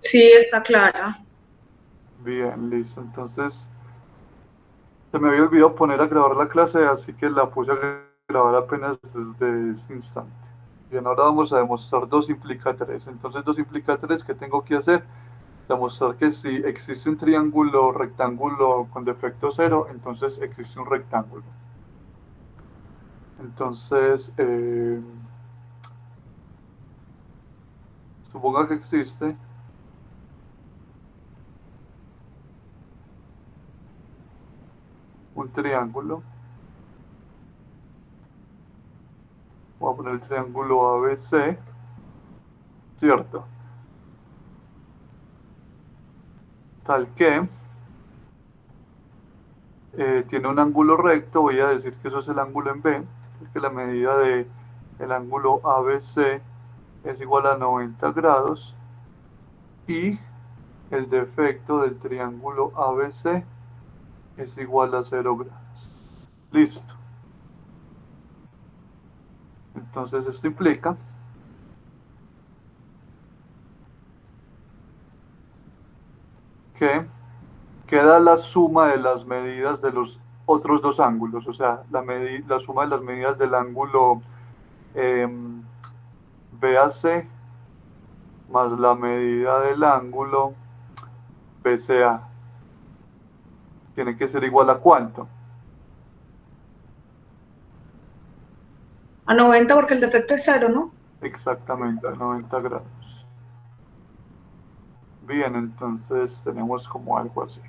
Sí, está clara. Bien, listo. Entonces, se me había olvidado poner a grabar la clase, así que la puse a grabar apenas desde este instante. Bien, ahora vamos a demostrar 2 implica 3. Entonces, 2 implica 3, ¿qué tengo que hacer? Demostrar que si existe un triángulo rectángulo con defecto cero, entonces existe un rectángulo. Entonces, suponga que existe un triángulo. Voy a poner el triángulo ABC, ¿cierto? Tal que tiene un ángulo recto, voy a decir que eso es el ángulo en B, porque la medida del ángulo ABC es igual a 90 grados y el defecto del triángulo ABC es igual a 0 grados. Listo. Entonces esto implica que queda la suma de las medidas de los otros 2 ángulos, o sea, la suma de las medidas del ángulo eh, BAC más la medida del ángulo BCA. Tiene que ser igual a cuánto. A 90 porque el defecto es cero, ¿no? Exactamente, 90 grados. Bien, entonces tenemos como algo así.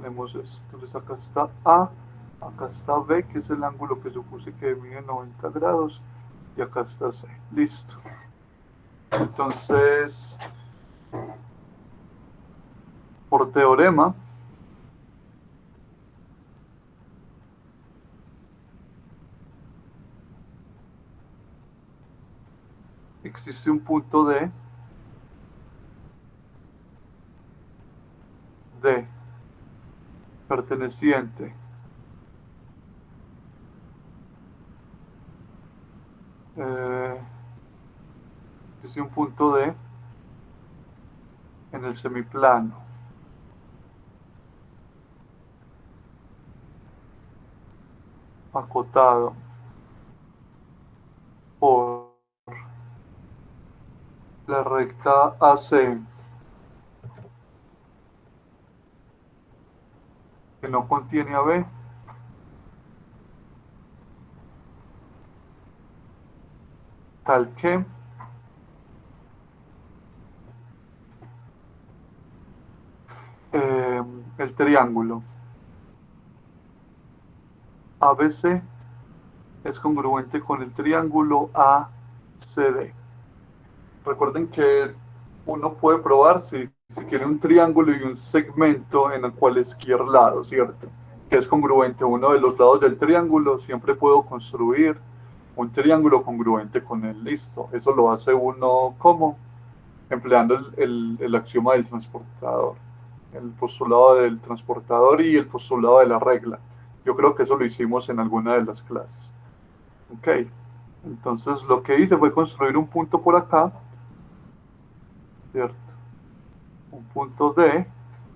Tenemos esto. Entonces acá está A, acá está B, que es el ángulo que supuse que mide 90 grados, y acá está C. Listo. Entonces, por teorema, existe un punto D perteneciente eh, existe un punto D en el semiplano acotado por la recta AC que no contiene a B, tal que eh, el triángulo ABC es congruente con el triángulo ACD. Recuerden que uno puede probar si quiere un triángulo y un segmento en cualquier lado, ¿cierto? Que es congruente a uno de los lados del triángulo, siempre puedo construir un triángulo congruente con él, listo. Eso lo hace uno como empleando el axioma del transportador, el postulado del transportador y el postulado de la regla. Yo creo que eso lo hicimos en alguna de las clases. Ok, entonces lo que hice fue construir un punto por acá, ¿cierto? Un punto D,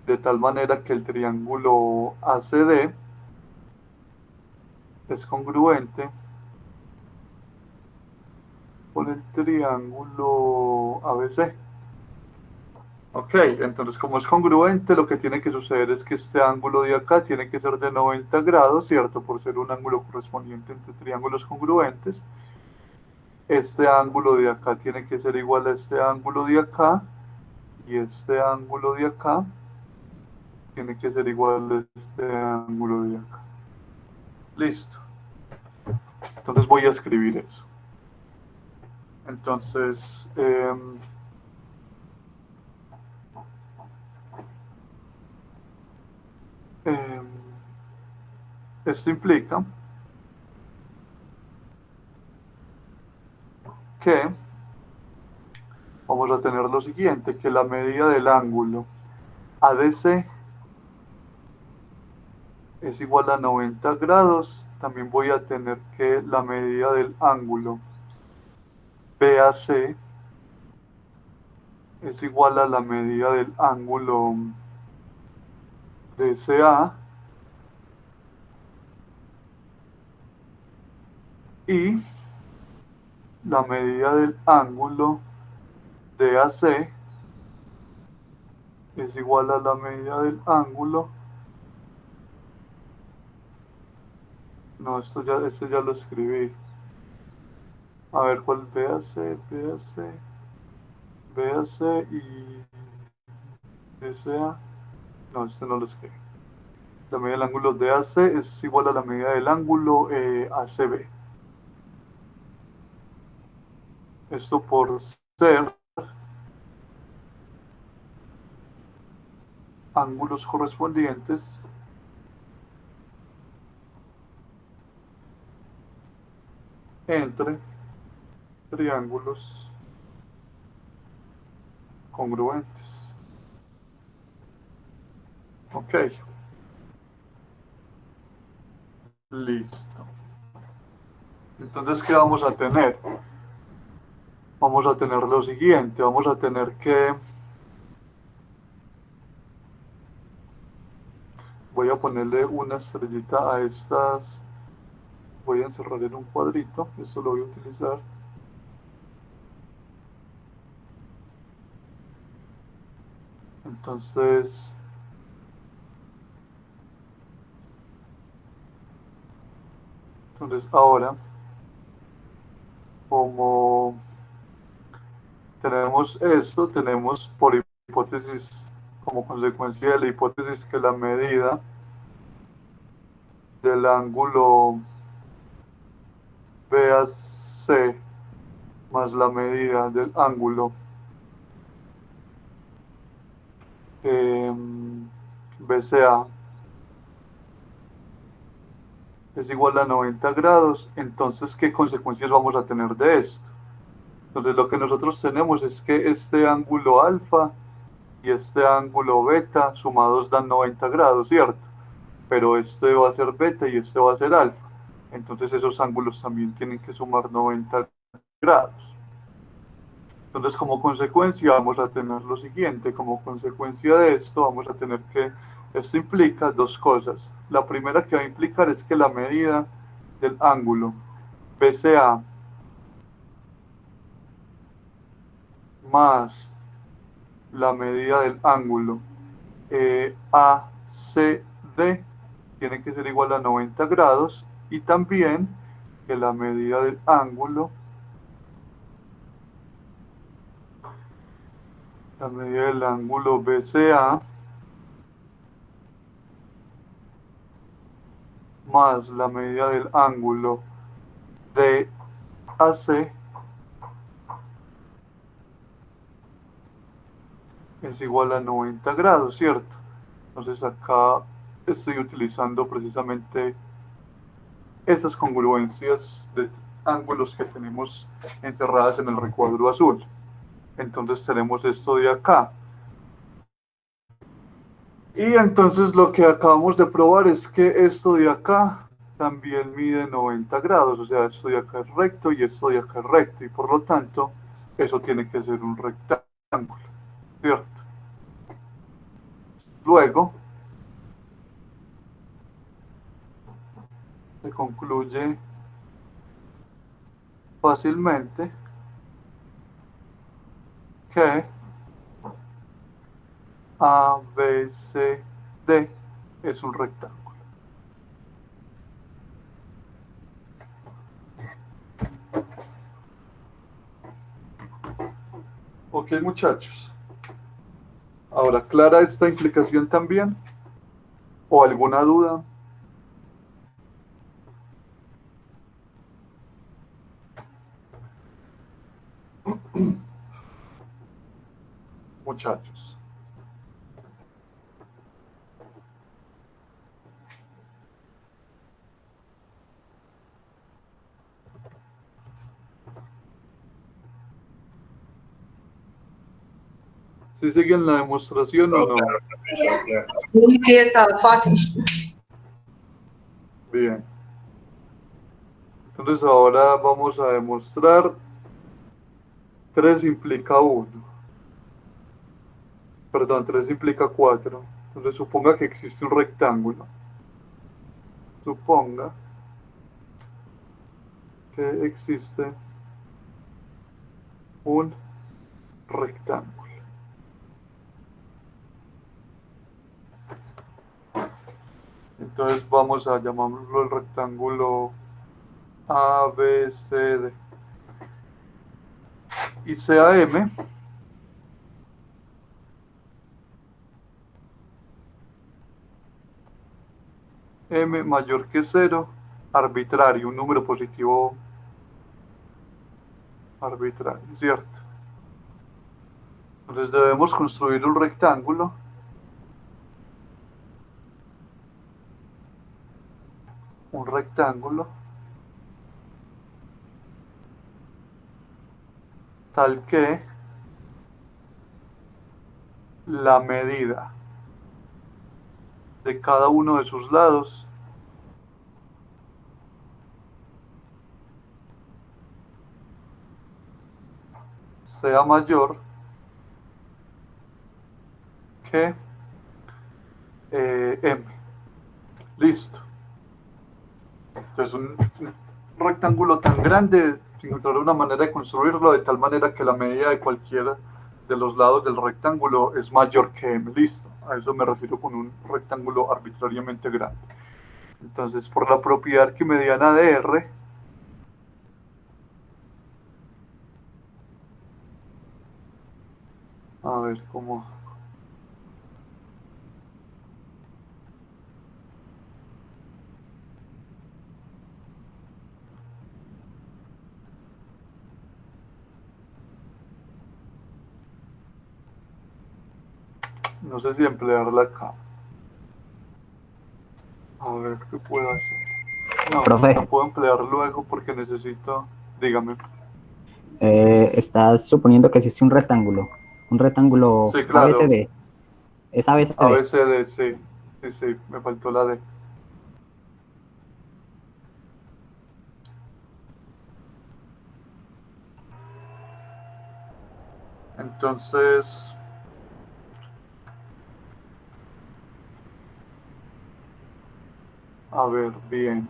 de tal manera que el triángulo ACD es congruente con el triángulo ABC. Ok, entonces como es congruente, lo que tiene que suceder es que este ángulo de acá tiene que ser de 90 grados, ¿cierto? Por ser un ángulo correspondiente entre triángulos congruentes. Este ángulo de acá tiene que ser igual a este ángulo de acá, y este ángulo de acá tiene que ser igual a este ángulo de acá. Listo. Entonces voy a escribir eso. Entonces, Eh, Esto implica que vamos a tener lo siguiente, que la medida del ángulo ADC es igual a 90 grados. También voy a tener que la medida del ángulo BAC es igual a la medida del ángulo DCA y la medida del ángulo DAC es igual a la medida del ángulo. No, este ya lo escribí. A ver cuál es BAC y DCA. No, este no lo escribí. La medida del ángulo DAC es igual a la medida del ángulo ACB. Esto por ser ángulos correspondientes entre triángulos congruentes. Ok, listo. Entonces, ¿qué vamos a tener? Vamos a tener lo siguiente, vamos a tener que, voy a ponerle una estrellita a estas, voy a encerrar en un cuadrito, esto lo voy a utilizar. Entonces, ahora, como tenemos esto, tenemos por hipótesis, como consecuencia de la hipótesis que la medida del ángulo BAC más la medida del ángulo BCA es igual a 90 grados, entonces, ¿qué consecuencias vamos a tener de esto? Entonces, lo que nosotros tenemos es que este ángulo alfa y este ángulo beta sumados dan 90 grados, ¿cierto? Pero este va a ser beta y este va a ser alfa. Entonces, esos ángulos también tienen que sumar 90 grados. Entonces, como consecuencia, vamos a tener lo siguiente. Como consecuencia de esto, vamos a tener que, esto implica dos cosas. La primera que va a implicar es que la medida del ángulo BCA más la medida del ángulo ACD tiene que ser igual a 90 grados y también que la medida del ángulo, BCA más la medida del ángulo DAC es igual a 90 grados, ¿cierto? Entonces acá estoy utilizando precisamente esas congruencias de ángulos que tenemos encerradas en el recuadro azul. Entonces tenemos esto de acá. Y entonces lo que acabamos de probar es que esto de acá también mide 90 grados, o sea, esto de acá es recto y esto de acá es recto, y por lo tanto, eso tiene que ser un rectángulo, ¿cierto? Luego, se concluye fácilmente que ABCD es un rectángulo. Ok, muchachos. Ahora, ¿clara esta implicación también? ¿O alguna duda? Muchachos. ¿Sí siguen la demostración o no? Sí, sí, está fácil. Bien. Entonces ahora vamos a demostrar 3 implica 1. Perdón, 3 implica 4. Entonces suponga que existe un rectángulo. Suponga que existe un rectángulo. Entonces vamos a llamarlo el rectángulo ABCD. Y sea M mayor que 0, arbitrario, un número positivo arbitrario, ¿cierto? Entonces debemos construir un rectángulo tal que la medida de cada uno de sus lados sea mayor que M. Listo. Entonces un rectángulo tan grande, encontrar una manera de construirlo de tal manera que la medida de cualquiera de los lados del rectángulo es mayor que M. Listo. A eso me refiero con un rectángulo arbitrariamente grande. Entonces, por la propiedad arquimediana de R, a ver cómo. No sé si emplearla acá. A ver qué puedo hacer. No, Profe, la puedo emplear luego porque necesito. Dígame. estás suponiendo que existe un rectángulo Sí, claro. ABCD. ¿Es ABCD? ABCD, sí. Sí, sí, me faltó la D. Entonces, a ver, bien.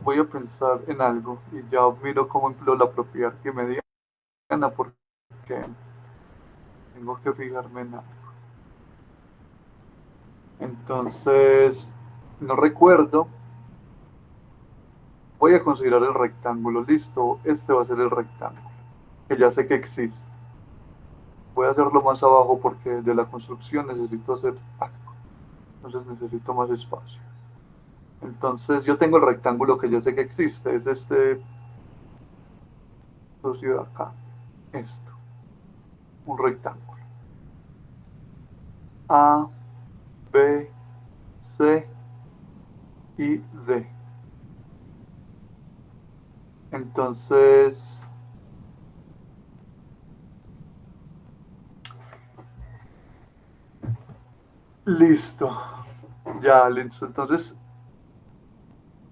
Voy a pensar en algo y ya miro cómo empleo la propiedad que me digan porque tengo que fijarme en algo. Entonces, no recuerdo. Voy a considerar el rectángulo. Listo, este va a ser el rectángulo, que ya sé que existe. Voy a hacerlo más abajo porque de la construcción necesito hacer algo. Entonces necesito más espacio. Entonces yo tengo el rectángulo que yo sé que existe. Es este socio de acá. Esto. Un rectángulo. A, B, C y D. Entonces, listo. Ya, listo. Entonces,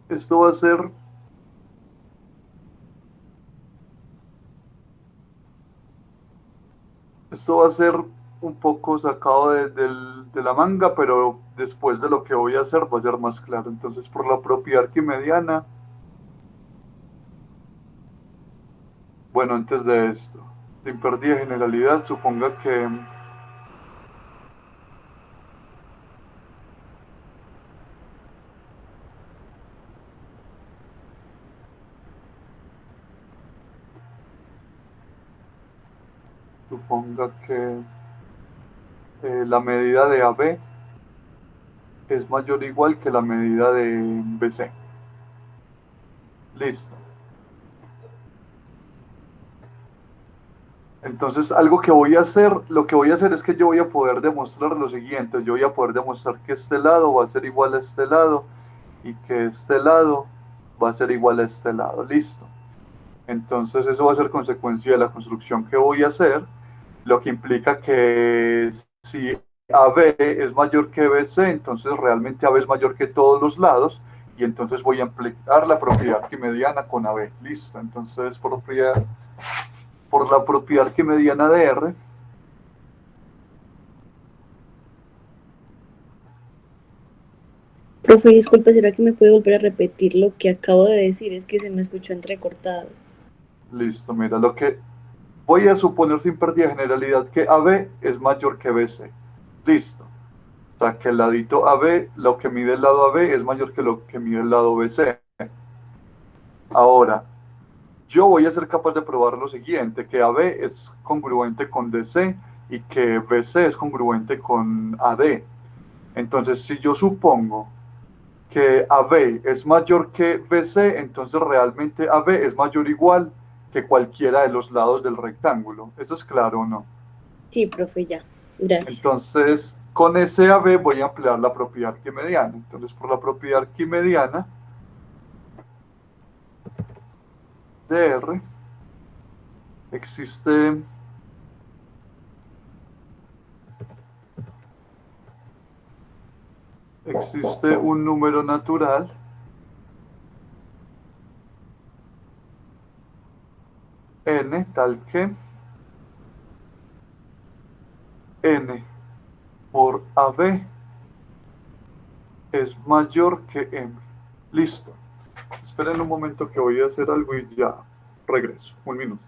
esto va a ser, esto va a ser un poco sacado de la manga, pero después de lo que voy a hacer va a ser más claro. Entonces, por la propiedad arquimediana, bueno, antes de esto, sin pérdida de generalidad, suponga que la medida de AB es mayor o igual que la medida de BC. Listo. Entonces, algo que voy a hacer, lo que voy a hacer es que yo voy a poder demostrar lo siguiente. Yo voy a poder demostrar que este lado va a ser igual a este lado y que este lado va a ser igual a este lado. Listo. Entonces, eso va a ser consecuencia de la construcción que voy a hacer. lo que implica que si AB es mayor que BC, entonces realmente AB es mayor que todos los lados, y entonces voy a aplicar la propiedad arquimediana con AB. Listo, entonces por la propiedad arquimediana de R, Profe, disculpe, ¿será que me puede volver a repetir lo que acabo de decir? Es que se me escuchó entrecortado. listo, mira, lo que voy a suponer sin pérdida de generalidad que AB es mayor que BC. Listo. O sea, que el ladito AB, lo que mide el lado AB es mayor que lo que mide el lado BC. Ahora, yo voy a ser capaz de probar lo siguiente, que AB es congruente con DC y que BC es congruente con AD. Entonces, si yo supongo que AB es mayor que BC, entonces realmente AB es mayor o igual que cualquiera de los lados del rectángulo. ¿Eso es claro o no? Sí, profe, ya. Gracias. Entonces, con ese AB voy a emplear la propiedad arquimediana. Entonces, por la propiedad arquimediana de R, existe un número natural n tal que n por AB es mayor que m. Listo. Esperen un momento que voy a hacer algo y ya regreso. Un minuto.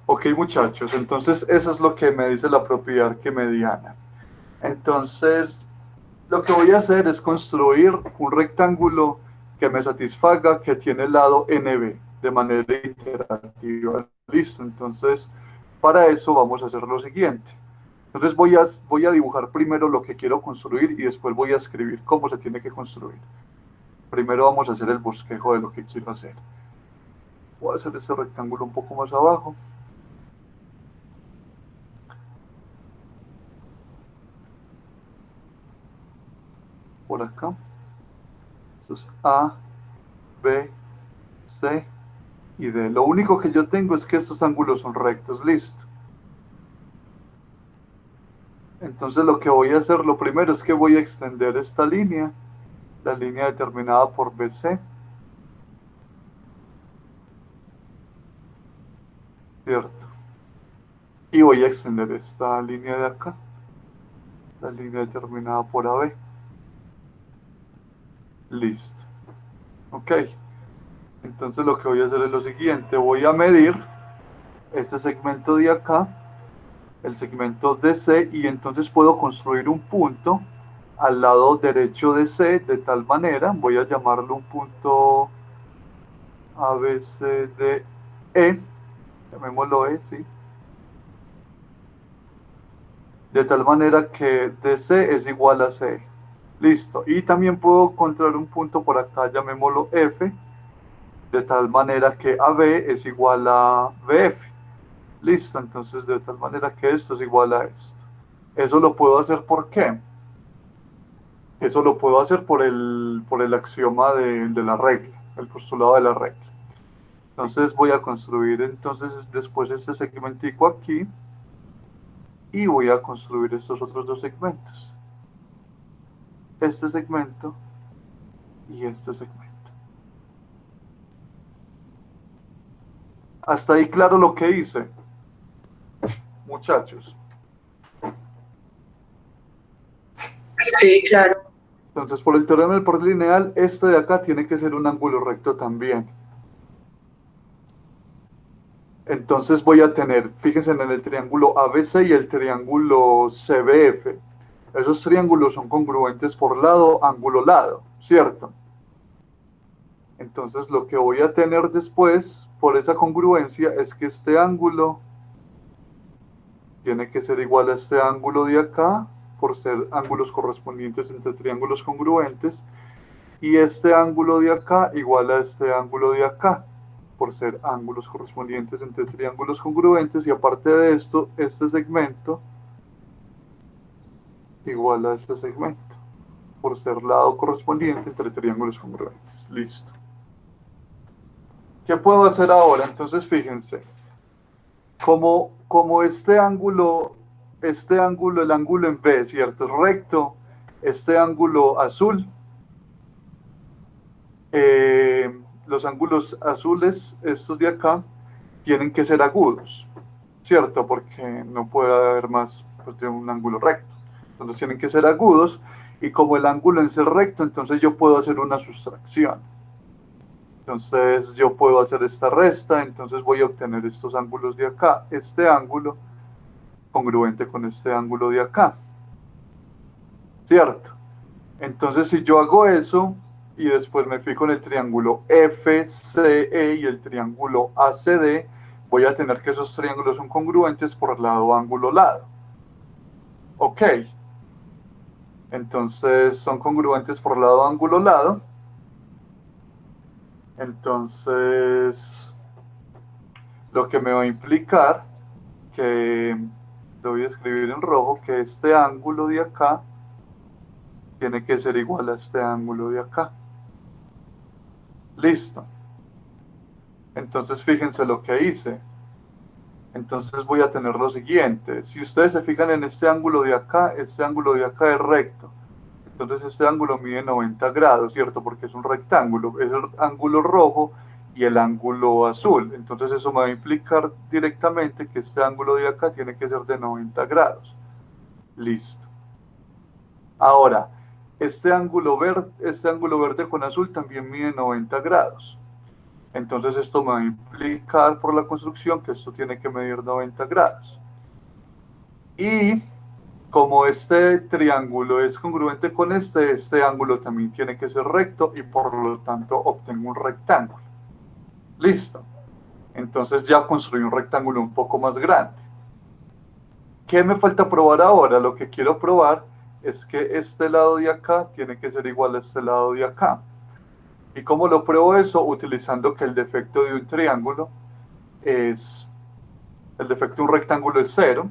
Ok, muchachos, entonces eso es lo que me dice la propiedad arquimediana. Entonces, lo que voy a hacer es construir un rectángulo que me satisfaga, que tiene el lado NB de manera iterativa. Listo, entonces para eso vamos a hacer lo siguiente. Entonces voy a dibujar primero lo que quiero construir y después voy a escribir cómo se tiene que construir. Primero vamos a hacer el bosquejo de lo que quiero hacer. Voy a hacer este rectángulo un poco más abajo. Por acá. Entonces A, B, C y D. Lo único que yo tengo es que estos ángulos son rectos. Listo. Entonces lo que voy a hacer, lo primero es que voy a extender esta línea, la línea determinada por BC. ¿Cierto? Y voy a extender esta línea de acá, la línea determinada por AB. Listo. Ok. Entonces lo que voy a hacer es lo siguiente, voy a medir este segmento de acá, el segmento DC, y entonces puedo construir un punto al lado derecho de C de tal manera, voy a llamarlo un punto ABCDE, llamémoslo E, ¿sí? De tal manera que DC es igual a C. Listo. Y también puedo encontrar un punto por acá, llamémoslo F, de tal manera que AB es igual a BF. Listo, entonces de tal manera que esto es igual a esto. Eso lo puedo hacer ¿por qué? Eso lo puedo hacer por el axioma de la regla, el postulado de la regla. Entonces voy a construir entonces después este segmentico aquí y voy a construir estos otros dos segmentos. Este segmento y este segmento. Hasta ahí claro lo que hice, muchachos. Sí, claro. Entonces, por el teorema del por lineal, este de acá tiene que ser un ángulo recto también. Entonces voy a tener, fíjense en el triángulo ABC y el triángulo CBF. Esos triángulos son congruentes por lado, ángulo, lado, ¿cierto? Entonces lo que voy a tener después, por esa congruencia, es que este ángulo tiene que ser igual a este ángulo de acá, por ser ángulos correspondientes entre triángulos congruentes, y este ángulo de acá igual a este ángulo de acá, por ser ángulos correspondientes entre triángulos congruentes, y aparte de esto, este segmento igual a este segmento, por ser lado correspondiente entre triángulos congruentes. Listo. ¿Qué puedo hacer ahora? Entonces, fíjense, como este ángulo, el ángulo en B, ¿cierto? Es recto, este ángulo azul, los ángulos azules, estos de acá, tienen que ser agudos, ¿cierto? Porque no puede haber más pues, de un ángulo recto. Entonces tienen que ser agudos, y como el ángulo es recto, entonces yo puedo hacer una sustracción. Entonces yo puedo hacer esta resta, entonces voy a obtener estos ángulos de acá, este ángulo congruente con este ángulo de acá, ¿cierto? Entonces si yo hago eso, y después me fijo en el triángulo FCE y el triángulo ACD, voy a tener que esos triángulos son congruentes por lado, ángulo, lado. Ok. Entonces son congruentes por lado, ángulo, lado. Entonces, lo que me va a implicar que lo voy a escribir en rojo, que este ángulo de acá tiene que ser igual a este ángulo de acá. Listo. Entonces fíjense lo que hice. Entonces voy a tener lo siguiente. Si ustedes se fijan en este ángulo de acá, este ángulo de acá es recto. Entonces este ángulo mide 90 grados, ¿cierto? Porque es un rectángulo. Es el ángulo rojo y el ángulo azul. Entonces eso me va a implicar directamente que este ángulo de acá tiene que ser de 90 grados. Listo. Ahora, este ángulo verde con azul también mide 90 grados. Entonces esto me va a implicar por la construcción que esto tiene que medir 90 grados. Y como este triángulo es congruente con este ángulo también tiene que ser recto, y por lo tanto obtengo un rectángulo. Listo. Entonces ya construí un rectángulo un poco más grande. ¿Qué me falta probar ahora? Lo que quiero probar es que este lado de acá tiene que ser igual a este lado de acá. ¿Y cómo lo pruebo eso? Utilizando que el defecto de un triángulo es, el defecto de un rectángulo es 0.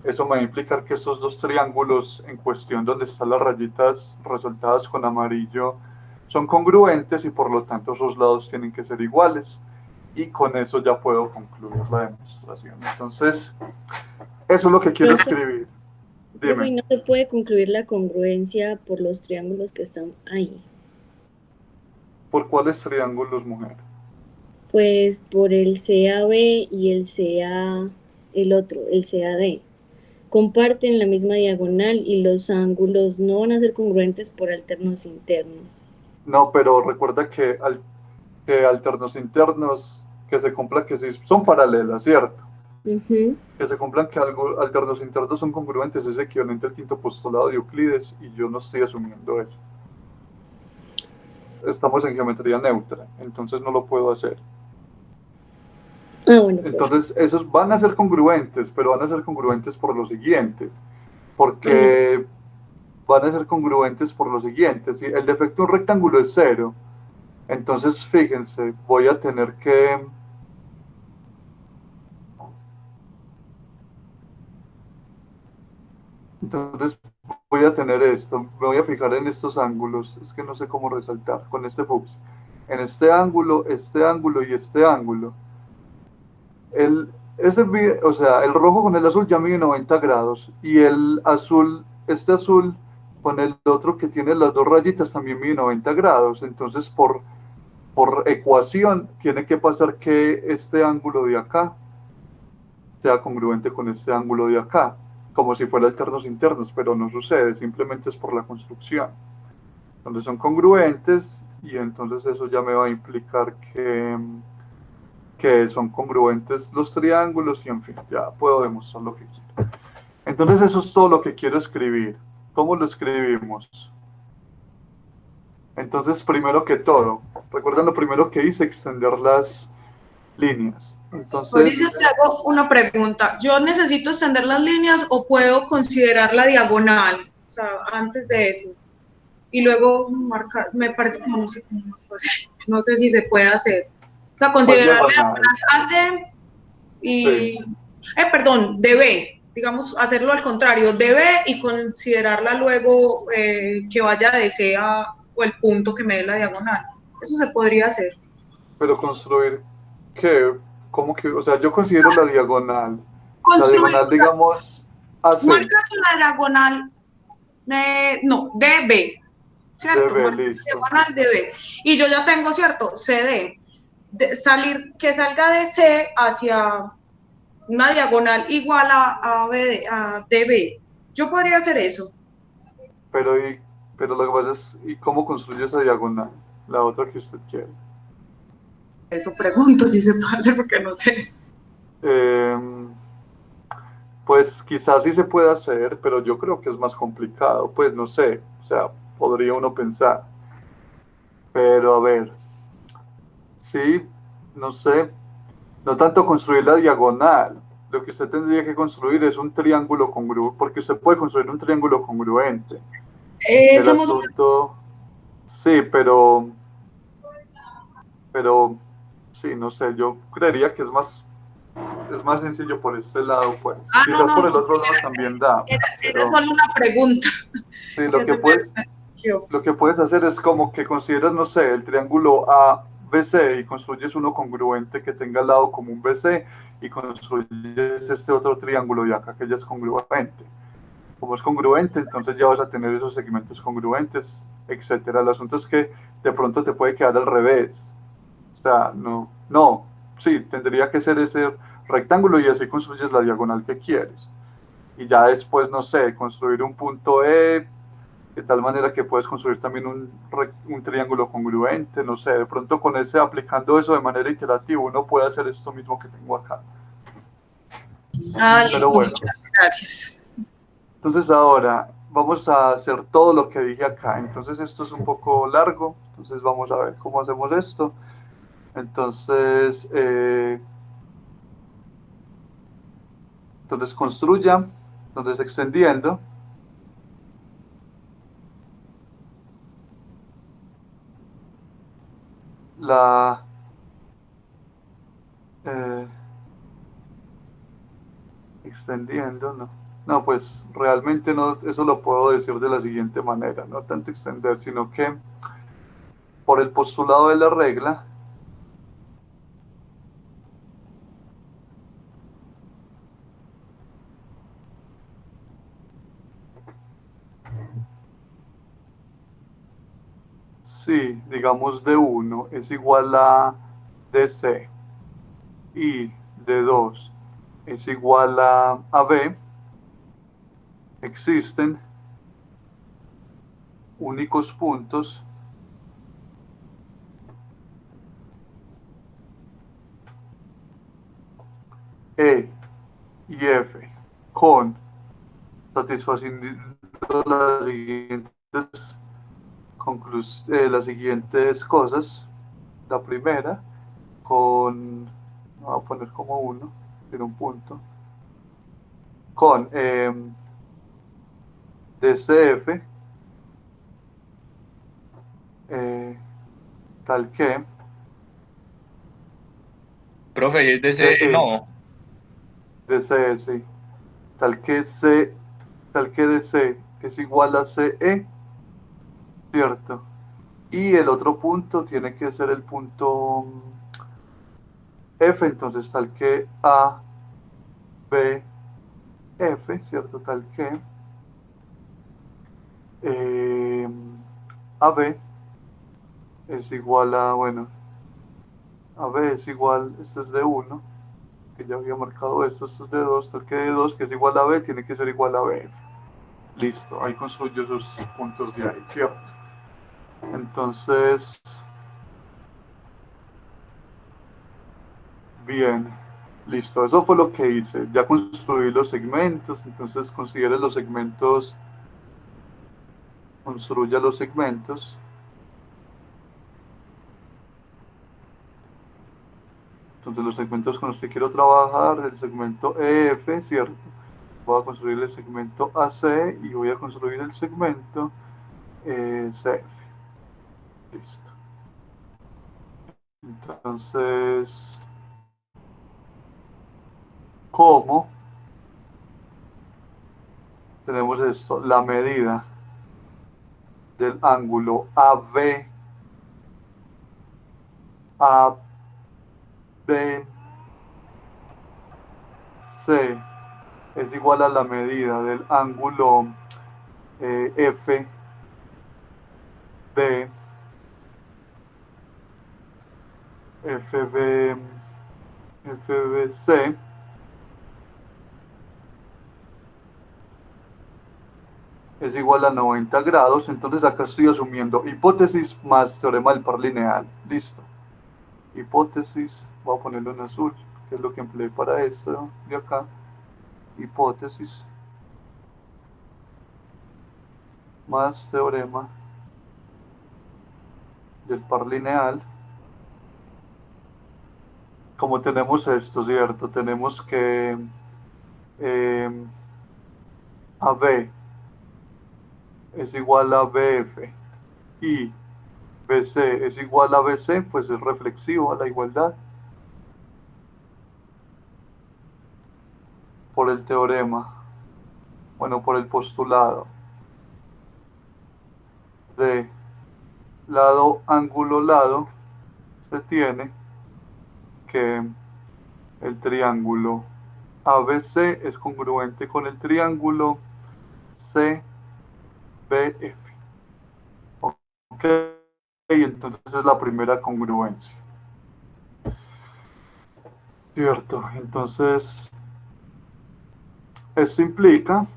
Eso me va a implicar que estos dos triángulos en cuestión, donde están las rayitas resaltadas con amarillo, son congruentes, y por lo tanto sus lados tienen que ser iguales. Y con eso ya puedo concluir la demostración. Entonces, eso es lo que quiero escribir. Dime. ¿Y no se puede concluir la congruencia por los triángulos que están ahí? ¿Por cuáles triángulos, mujer? Pues por el CAB y el otro, el CAD. Comparten la misma diagonal y los ángulos no van a ser congruentes por alternos internos. No, pero recuerda que alternos internos, que se cumpla que sí, son paralelas, ¿cierto? Que se cumplan que alternos internos son congruentes, es equivalente al quinto postulado de Euclides, y yo no estoy asumiendo eso. Estamos en geometría neutra, entonces no lo puedo hacer. Bueno, entonces esos van a ser congruentes, pero van a ser congruentes por lo siguiente, porque van a ser congruentes por lo siguiente. Si el defecto de un rectángulo es 0, entonces fíjense, voy a tener que esto, me voy a fijar en estos ángulos, es que no sé cómo resaltar con este Fuchs, en este ángulo y este ángulo. El rojo con el azul ya mide 90 grados, y el azul, este azul con el otro que tiene las dos rayitas también mide 90 grados, entonces por ecuación tiene que pasar que este ángulo de acá sea congruente con este ángulo de acá, como si fuera alternos internos, pero no sucede, simplemente es por la construcción. Entonces son congruentes, y entonces eso ya me va a implicar que son congruentes los triángulos, y en fin, ya puedo demostrar lo que quiero. Entonces eso es todo lo que quiero escribir. ¿Cómo lo escribimos? Entonces, primero que todo, recuerden lo primero que hice, extender las líneas. Entonces, Mauricio, te hago una pregunta. ¿Yo necesito extender las líneas o puedo considerar la diagonal? O sea, antes de eso. Y luego marcar, me parece como no sé cómo más fácil. No sé si se puede hacer. sea, considerar la diagonal? diagonal AC y, Sí. perdón, DB, digamos, hacerlo al contrario, DB y considerarla luego que vaya de C a, o el punto que me dé la diagonal. Eso se podría hacer. Pero construir, ¿qué? ¿Cómo que? O sea, yo considero la Construir, diagonal, o sea, digamos, AC, marcar la diagonal, no, DB, ¿cierto? DB, Marcar la listo. diagonal DB. Y yo ya tengo, ¿cierto? CD. Salir, que salga de C hacia una diagonal igual a DB. Yo podría hacer eso. Pero, pero lo que pasa es, ¿y cómo construye esa diagonal? La otra que usted quiere. Eso pregunto si se puede hacer porque no sé. Em, pues quizás sí se puede hacer, pero yo creo que es más complicado. Pues no sé, o sea, podría uno pensar. Pero a ver, sí, no sé, no tanto construir la diagonal. Lo que usted tendría que construir es un triángulo congruente, porque usted puede construir un triángulo congruente. El Somos asunto, sí, pero, sí, no sé, yo creería que es más sencillo por este lado, pues. no, Quizás no, por no. el otro lado también da, Era pero solo una pregunta sí, que se me surgió. lo que puedes hacer es como que consideras, no sé, el triángulo ABC y construyes uno congruente que tenga al lado como un BC y construyes este otro triángulo de acá que ya es congruente. Como es congruente, entonces ya vas a tener esos segmentos congruentes, etcétera. El asunto es que de pronto te puede quedar al revés. O sea, no, sí, tendría que ser ese rectángulo y así construyes la diagonal que quieres. Y ya después, no sé, construir un punto E, de tal manera que puedes construir también un triángulo congruente, no sé, de pronto con ese, aplicando eso de manera iterativa, uno puede hacer esto mismo que tengo acá. Pero Listo, bueno, muchas gracias. entonces ahora vamos a hacer todo lo que dije acá. Entonces esto es un poco largo, entonces vamos a ver cómo hacemos esto. Entonces, construya, entonces extendiendo. La eh, extendiendo, no. No, pues realmente no, eso lo puedo decir de la siguiente manera, no tanto extender, sino que por el postulado de la regla, si digamos D1 es igual a DC y D2 es igual a B, existen únicos puntos E y F con satisfaciendo las siguientes, las siguientes cosas. La primera, voy a poner como uno, tiene un punto, con DCF, eh, tal que Profe, y es de ese, CE, no. DCS, tal que C, tal que DC es igual a CE, ¿cierto? Y el otro punto tiene que ser el punto F, entonces tal que A, B, F, ¿cierto? Tal que eh, AB es igual a, bueno, AB es igual, esto es de 1, que ya había marcado esto es de 2, tal que de 2, que es igual a B, tiene que ser igual a B. Listo, ahí construyo esos puntos de ahí, ¿cierto? Entonces, bien, listo, eso fue lo que hice. Ya construí los segmentos, entonces considere los segmentos, construya los segmentos. Entonces los segmentos con los que quiero trabajar, el segmento EF, ¿cierto? Voy a construir el segmento AC y voy a construir el segmento CF. Listo. Entonces, ¿cómo tenemos esto? La medida del ángulo AB, ABC es igual a la medida del ángulo FB, FB, FBC es igual a 90 grados. Entonces acá estoy asumiendo hipótesis más teorema del par lineal. Listo. Hipótesis, voy a ponerlo en azul, que es lo que empleé para esto de acá. Hipótesis más teorema del par lineal. Como tenemos esto, ¿cierto? Tenemos que AB es igual a BF y BC es igual a BC, pues es reflexivo a la igualdad. Por el teorema, bueno, por el postulado de lado, ángulo, lado, se tiene que el triángulo ABC es congruente con el triángulo CBF. Ok, entonces es la primera congruencia. Cierto, entonces esto implica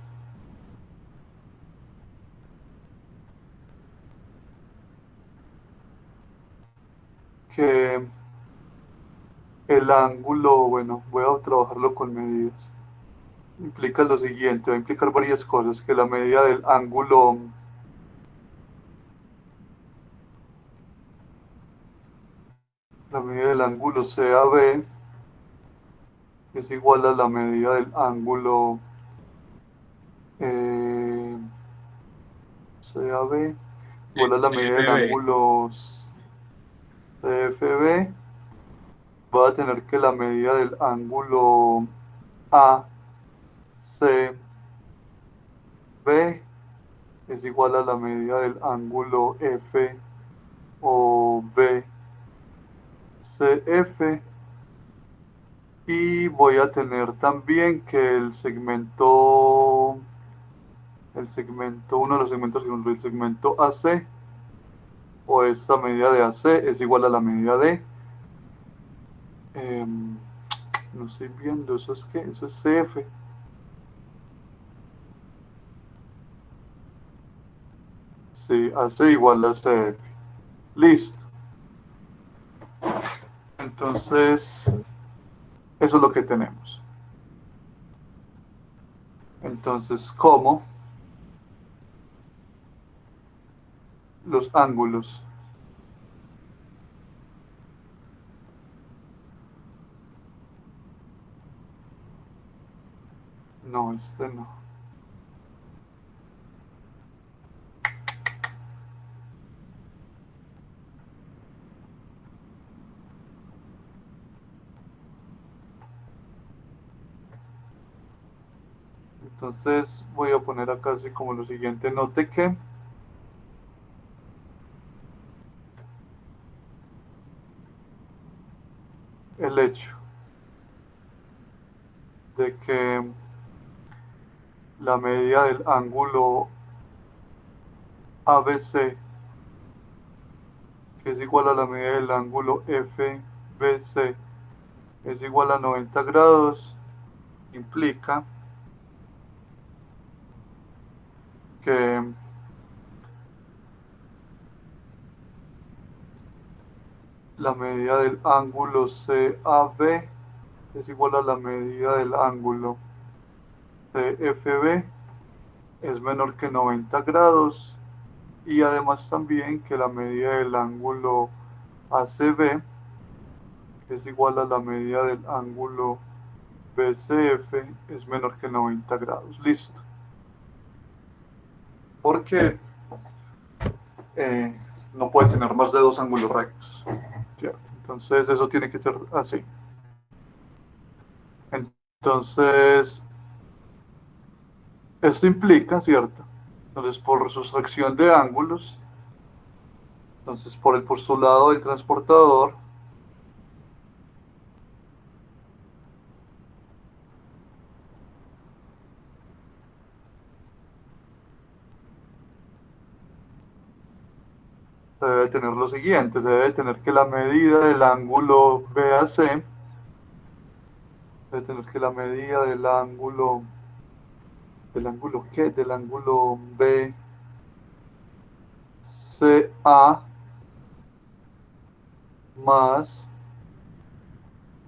que el ángulo, bueno, voy a trabajarlo con medidas. Implica lo siguiente, va a implicar varias cosas, que la medida del ángulo CAB es igual a la medida del ángulo CAB, igual a la medida del CFB. ángulo CFB. Va a tener que la medida del ángulo ACB es igual a la medida del ángulo F o BCF. Y voy a tener también que el segmento, uno de los segmentos, el segmento AC, o esta medida de AC es igual a la medida de, no estoy viendo, ¿eso es qué? Eso es CF. Sí, AC igual a CF. Listo. Entonces, eso es lo que tenemos. Entonces, ¿cómo los ángulos no, este no. Entonces voy a poner acá así como lo siguiente. Note que el hecho de que la medida del ángulo ABC, que es igual a la medida del ángulo FBC, es igual a 90 grados, implica que la medida del ángulo CAB es igual a la medida del ángulo CFB, es menor que 90 grados, y además también que la medida del ángulo ACB es igual a la medida del ángulo BCF es menor que 90 grados. Listo. Porque no puede tener más de dos ángulos rectos, ¿cierto? Entonces eso tiene que ser así. Entonces, esto implica, ¿cierto? Entonces, por sustracción de ángulos, entonces por el postulado del transportador, se debe tener lo siguiente, se debe tener que la medida del ángulo BAC, debe tener que la medida ¿del ángulo qué? Del ángulo BCA más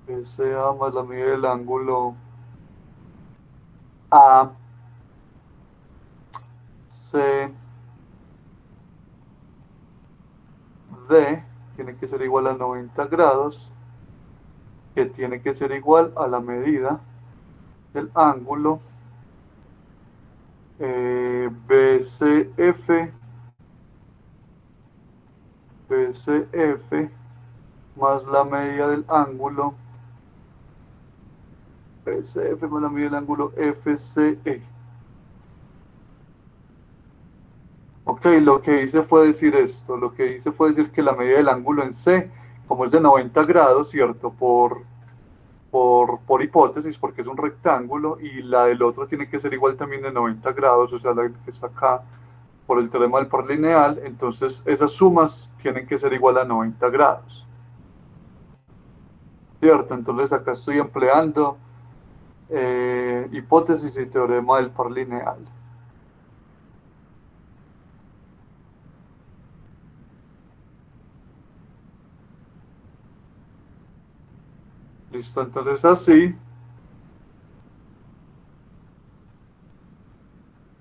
BCA más la medida del ángulo ACD tiene que ser igual a 90 grados, que tiene que ser igual a la medida del ángulo BCF más la medida del ángulo BCF más la medida del ángulo FCE. Ok, lo que hice fue decir esto, lo que hice fue decir que la medida del ángulo en C, como es de 90 grados, ¿cierto? Por hipótesis, porque es un rectángulo, y la del otro tiene que ser igual también de 90 grados, o sea, la que está acá, por el teorema del par lineal, entonces esas sumas tienen que ser igual a 90 grados. ¿Cierto? Entonces acá estoy empleando hipótesis y teorema del par lineal. Listo, entonces así,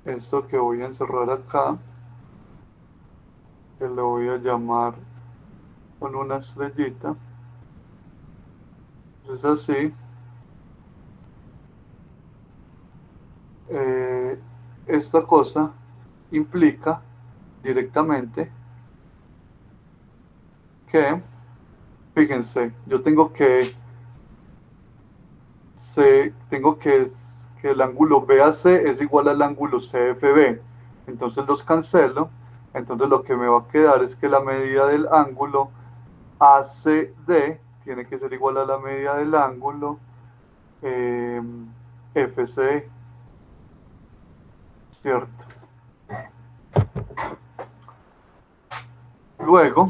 esto que voy a encerrar acá, que le voy a llamar con una estrellita, entonces así, esta cosa implica directamente que, fíjense, yo tengo que el ángulo BAC es igual al ángulo CFB, entonces los cancelo, entonces lo que me va a quedar es que la medida del ángulo ACD tiene que ser igual a la medida del ángulo FCE, ¿cierto? Luego,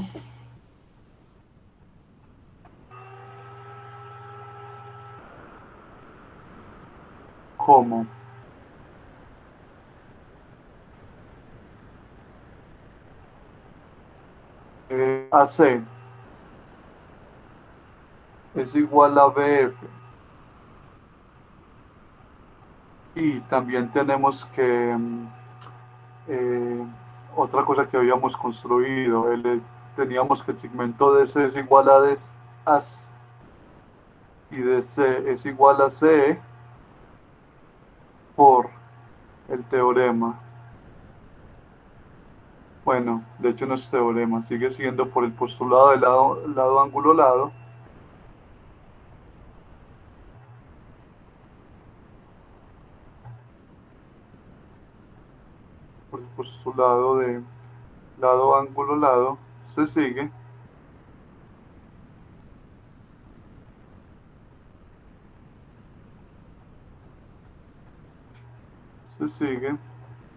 como AC es igual a BF, y también tenemos que otra cosa que habíamos construido, teníamos que el segmento DC es igual a y DC es igual a CE por el teorema. Bueno, de hecho no es teorema, sigue siendo por el postulado de lado ángulo lado. Por el postulado de lado ángulo lado se sigue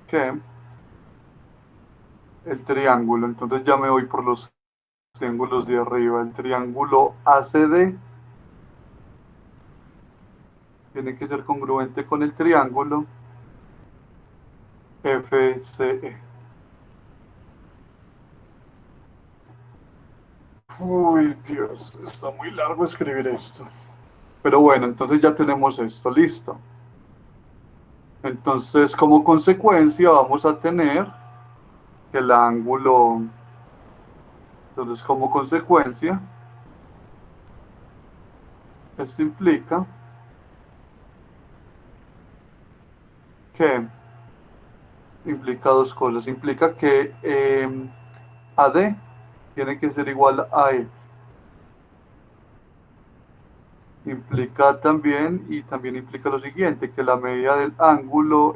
que el triángulo, entonces ya me voy por los triángulos de arriba, el triángulo ACD tiene que ser congruente con el triángulo FCE. Uy, Dios, está muy largo escribir esto. Pero bueno, entonces ya tenemos esto, listo. Entonces, como consecuencia, vamos a tener que el ángulo, entonces como consecuencia, esto implica que, implica dos cosas, implica que AD tiene que ser igual a E. implica también, y también implica lo siguiente, que la medida del ángulo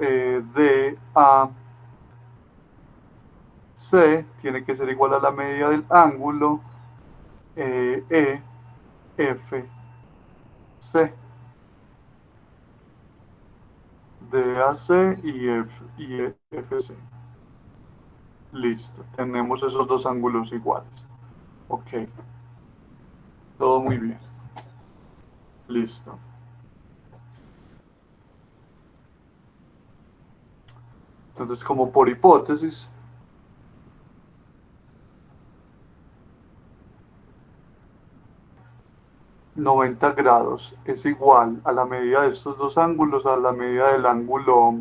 DAC tiene que ser igual a la medida del ángulo EFC. DAC y FC. Listo, tenemos esos dos ángulos iguales. Ok, todo muy bien. Listo. Entonces, como por hipótesis, $90 es igual a la medida de estos dos ángulos a la medida del ángulo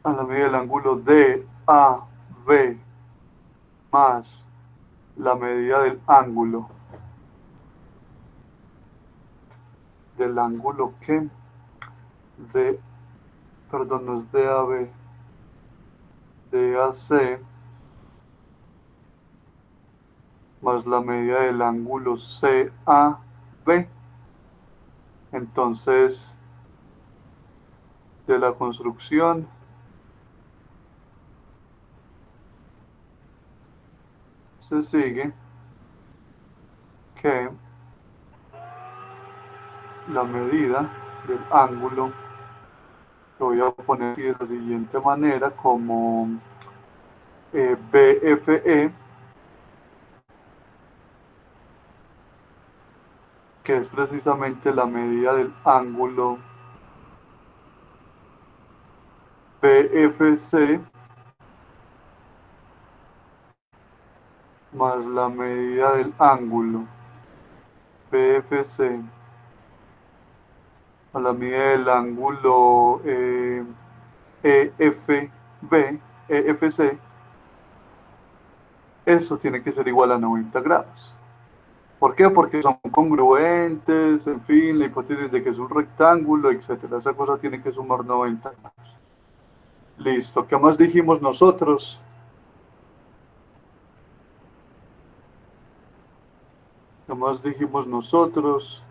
DAB más la medida del ángulo que perdón, no es DAB, DAC más la medida del ángulo CAB. Entonces, de la construcción se sigue que la medida del ángulo, lo voy a poner de la siguiente manera, como BFE, que es precisamente la medida del ángulo BFC más la medida del ángulo BFC a la medida del ángulo EFC, eso tiene que ser igual a 90 grados. ¿Por qué? Porque son congruentes, en fin, la hipótesis de que es un rectángulo, etcétera. Esa cosa tiene que sumar 90 grados. Listo, ¿qué más dijimos nosotros? ¿Qué más dijimos nosotros?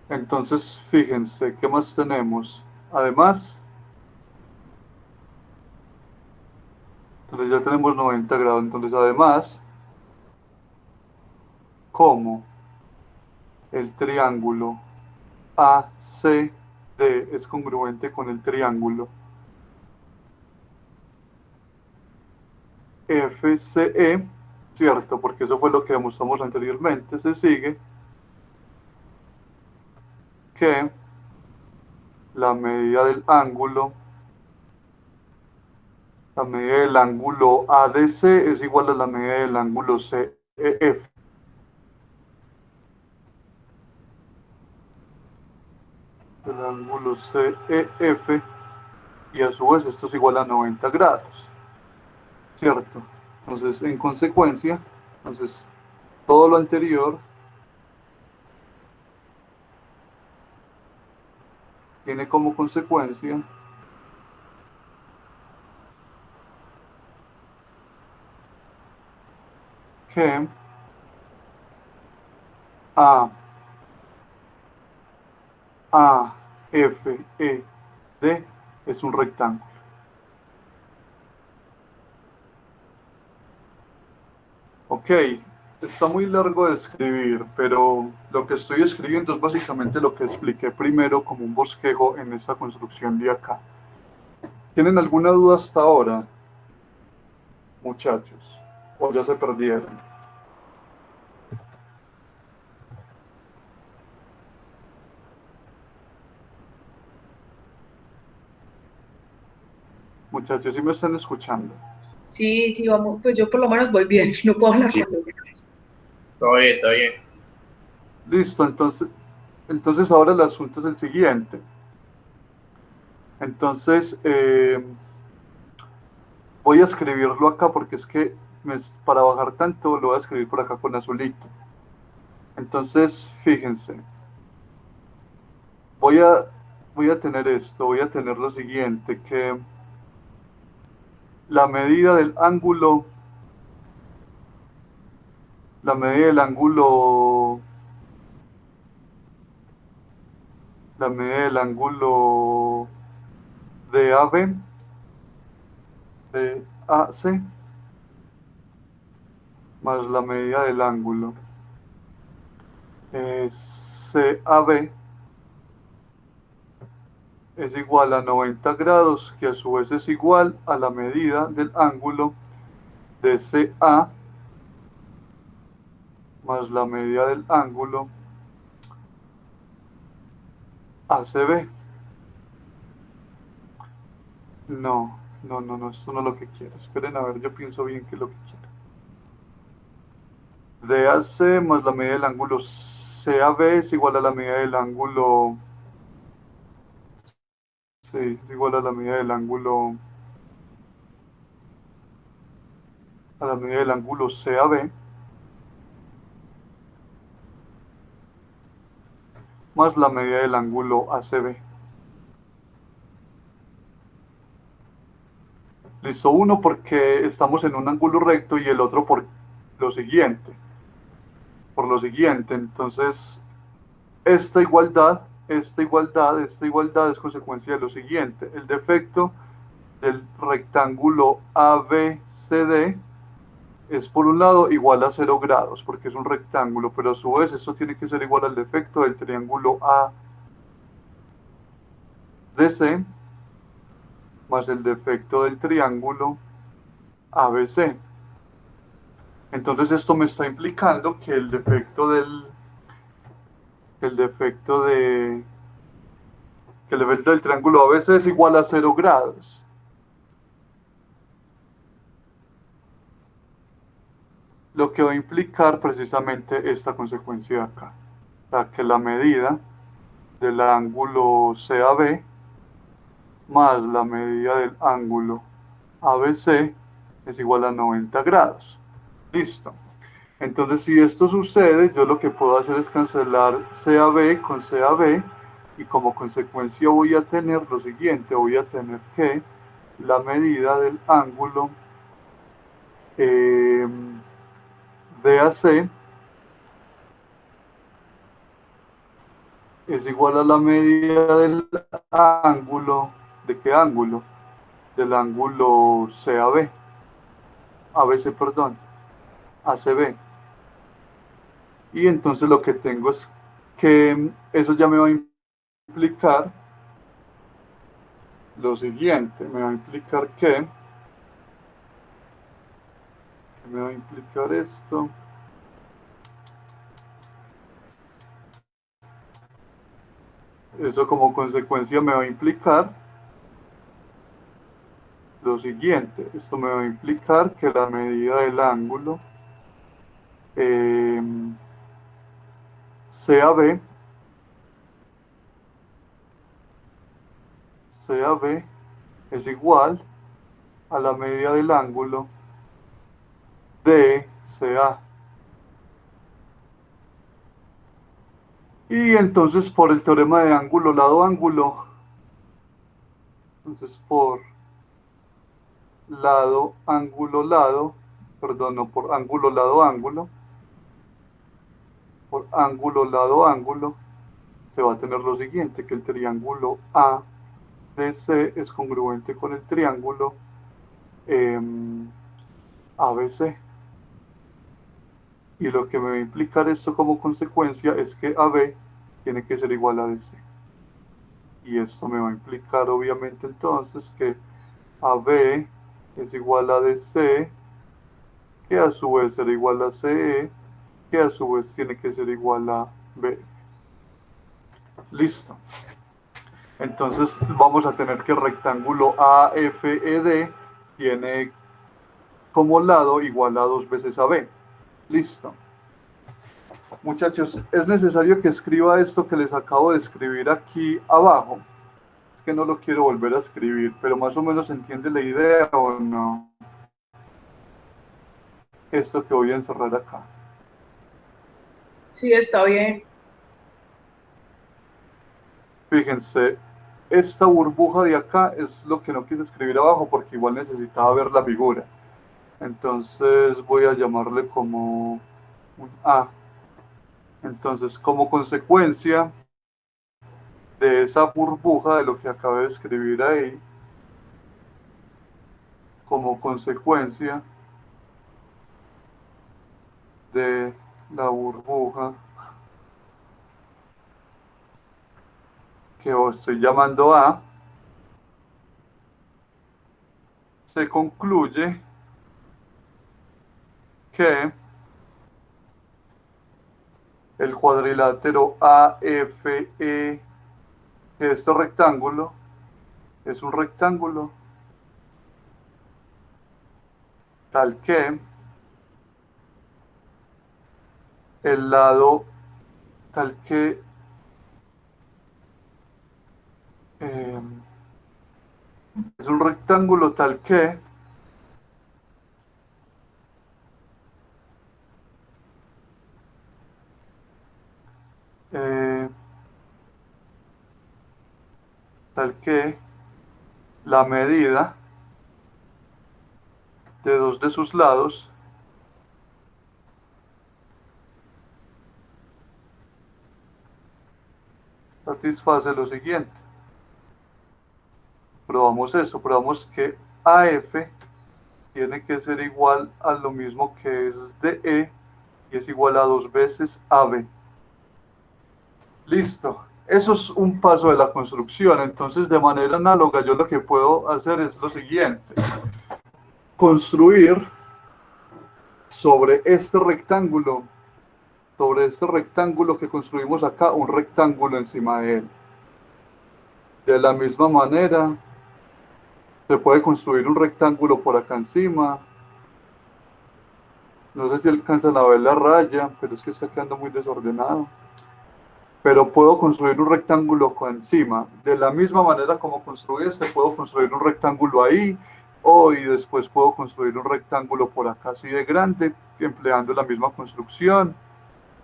Entonces, fíjense, ¿qué más tenemos? Además, entonces ya tenemos 90 grados. Entonces, además, como el triángulo ACD es congruente con el triángulo FCE, ¿cierto? Porque eso fue lo que demostramos anteriormente. Se sigue que la medida del ángulo ADC es igual a la medida del ángulo CEF. El ángulo CEF, y a su vez esto es igual a 90 grados, ¿cierto? Entonces, en consecuencia, todo lo anterior tiene como consecuencia que AFED es un rectángulo. Ok, está muy largo de escribir, pero lo que estoy escribiendo es básicamente lo que expliqué primero como un bosquejo en esta construcción de acá. ¿Tienen alguna duda hasta ahora, muchachos? ¿O ya se perdieron? Muchachos, ¿sí me están escuchando? Sí, vamos, pues yo por lo menos voy bien, no puedo hablar con los demás. Todo bien, todo bien. Listo, entonces ahora el asunto es el siguiente. Entonces, voy a escribirlo acá porque es que para bajar tanto lo voy a escribir por acá con azulito. Entonces, fíjense. Voy a tener esto, voy a tener lo siguiente, que la medida del ángulo la medida del ángulo de AB, de AC, más la medida del ángulo CAB es igual a 90 grados, que a su vez es igual a la medida del ángulo de CA más la medida del ángulo ACB. No, esto no es lo que quiero. Esperen a ver, yo pienso bien qué es lo que quiero. DAC más la medida del ángulo CAB es igual a la medida del ángulo... Sí, es igual a la medida del ángulo... A la medida del ángulo CAB más la medida del ángulo ACB. Listo, uno porque estamos en un ángulo recto y el otro por lo siguiente. Entonces, esta igualdad es consecuencia de lo siguiente. El defecto del rectángulo ABCD es por un lado igual a 0 grados, porque es un rectángulo, pero a su vez esto tiene que ser igual al defecto del triángulo ADC más el defecto del triángulo ABC. Entonces esto me está implicando que el defecto del triángulo ABC es igual a 0 grados. Lo que va a implicar precisamente esta consecuencia de acá. O sea, que la medida del ángulo CAB más la medida del ángulo ABC es igual a 90 grados. Listo. Entonces, si esto sucede, yo lo que puedo hacer es cancelar CAB con CAB y como consecuencia voy a tener lo siguiente, voy a tener que la medida del ángulo DAC es igual a la medida del ángulo, ¿de qué ángulo? Del ángulo CAB, ABC, perdón, ACB. Y entonces lo que tengo es que eso ya me va a implicar lo siguiente, me va a implicar me va a implicar esto. Eso como consecuencia me va a implicar lo siguiente, esto me va a implicar que la medida del ángulo CAB es igual a la medida del ángulo DCA. Y entonces por el teorema de ángulo lado ángulo, entonces por lado ángulo lado, perdón, no por ángulo lado ángulo, por ángulo lado ángulo, se va a tener lo siguiente, que el triángulo ADC es congruente con el triángulo ABC. Y lo que me va a implicar esto como consecuencia es que AB tiene que ser igual a DC. Y esto me va a implicar obviamente entonces que AB es igual a DC, que a su vez será igual a CE, que a su vez tiene que ser igual a B. Listo. Entonces vamos a tener que el rectángulo AFED tiene como lado igual a 2 veces AB. Listo. Muchachos, es necesario que escriba esto que les acabo de escribir aquí abajo. Es que no lo quiero volver a escribir, pero más o menos entiende la idea o no. Esto que voy a encerrar acá. Sí, está bien. Fíjense, esta burbuja de acá es lo que no quise escribir abajo porque igual necesitaba ver la figura. Entonces voy a llamarle como un A. Entonces, como consecuencia de esa burbuja de lo que acabé de escribir ahí, como consecuencia de la burbuja que os estoy llamando A, se concluye que el cuadrilátero AFE, que este rectángulo es un rectángulo tal que el lado tal que es un rectángulo tal que eh, la medida de dos de sus lados satisface lo siguiente. Probamos eso, probamos que AF tiene que ser igual a lo mismo que es DE y es igual a 2 veces AB. Listo. Eso es un paso de la construcción. Entonces, de manera análoga, yo lo que puedo hacer es lo siguiente. Construir sobre este rectángulo que construimos acá, un rectángulo encima de él. De la misma manera, se puede construir un rectángulo por acá encima. No sé si alcanzan a ver la raya, pero es que está quedando muy desordenado. Pero puedo construir un rectángulo acá encima. De la misma manera como construí este, puedo construir un rectángulo ahí, y después puedo construir un rectángulo por acá así de grande, empleando la misma construcción,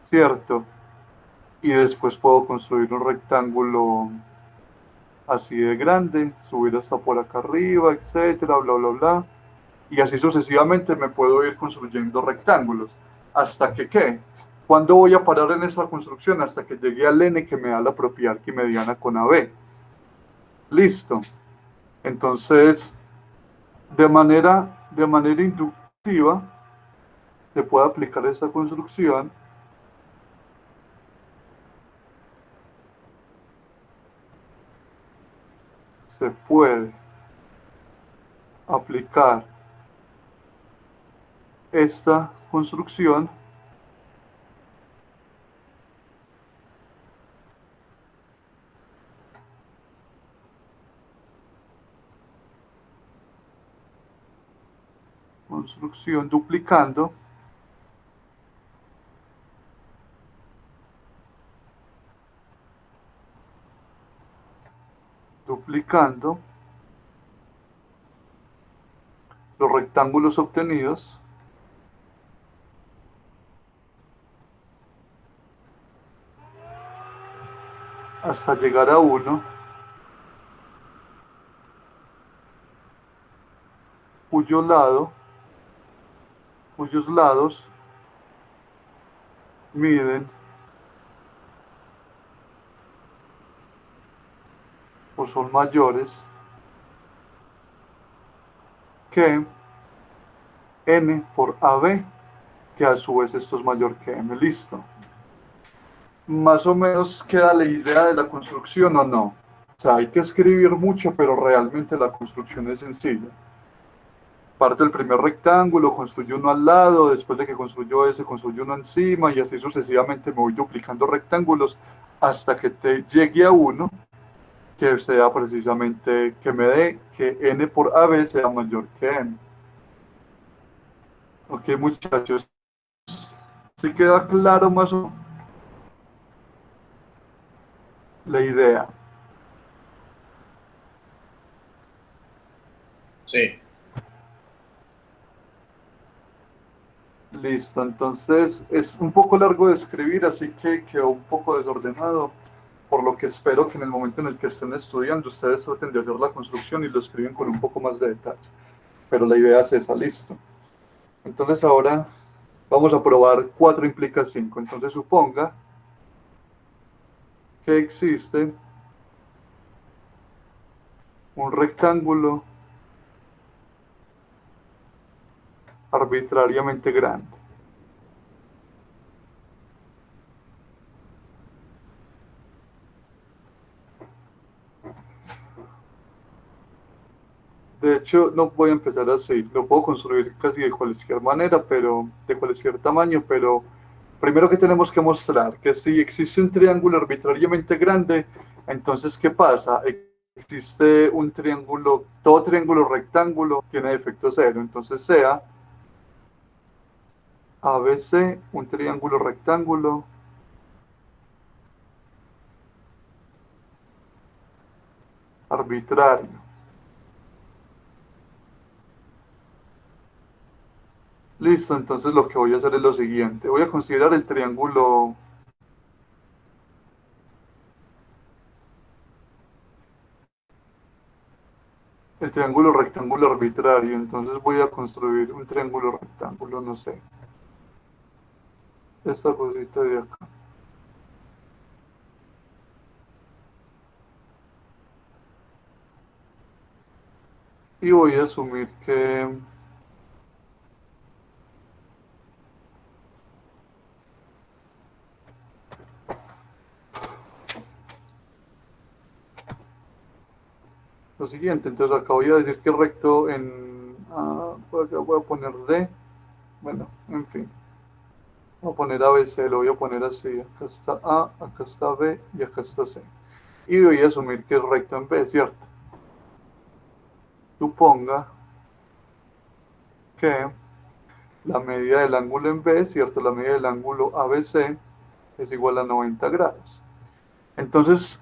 ¿cierto? Y después puedo construir un rectángulo así de grande, subir hasta por acá arriba, etcétera, bla, bla, bla. Y así sucesivamente me puedo ir construyendo rectángulos. ¿Hasta que qué? ¿Cuándo voy a parar en esta construcción? Hasta que llegue al n que me da la propiedad arquimediana con AB. Listo. Entonces, de manera inductiva, se puede aplicar esta construcción se puede aplicar esta construcción duplicando los rectángulos obtenidos hasta llegar a uno cuyos lados miden o son mayores que n por AB, que a su vez esto es mayor que m. Listo. Más o menos queda la idea de la construcción, ¿o no? O sea, hay que escribir mucho, pero realmente la construcción es sencilla. Parte del primer rectángulo, construyo uno al lado, después de que construyo ese, construyo uno encima, y así sucesivamente me voy duplicando rectángulos hasta que te llegue a uno que sea precisamente, que me dé que n por AB sea mayor que n. Ok, muchachos, ¿sí queda claro más o menos la idea? Sí. Listo, entonces es un poco largo de escribir, así que quedó un poco desordenado, por lo que espero que en el momento en el que estén estudiando ustedes traten de hacer la construcción y lo escriben con un poco más de detalle. Pero la idea es esa, listo. Entonces ahora Vamos a probar 4 implica 5. Entonces suponga que existe un rectángulo arbitrariamente grande. De hecho, no voy a empezar así. Lo puedo construir casi de cualquier manera, pero de cualquier tamaño, pero primero que tenemos que mostrar que si existe un triángulo arbitrariamente grande, entonces ¿qué pasa? Existe un triángulo, todo triángulo rectángulo tiene defecto cero, entonces sea ABC un triángulo rectángulo arbitrario. Listo, entonces lo que voy a hacer es lo siguiente. Voy a considerar el triángulo rectángulo arbitrario. Entonces voy a construir un triángulo rectángulo, no sé. Esta cosita de acá. Y voy a asumir que lo siguiente, entonces acá voy a decir que recto en por acá voy a poner D, bueno, en fin, voy a poner ABC, lo voy a poner así, acá está A, acá está B y acá está C. Y voy a asumir que es recto en B, ¿cierto? Suponga que la medida del ángulo en B, ¿cierto? La medida del ángulo ABC es igual a 90 grados. Entonces,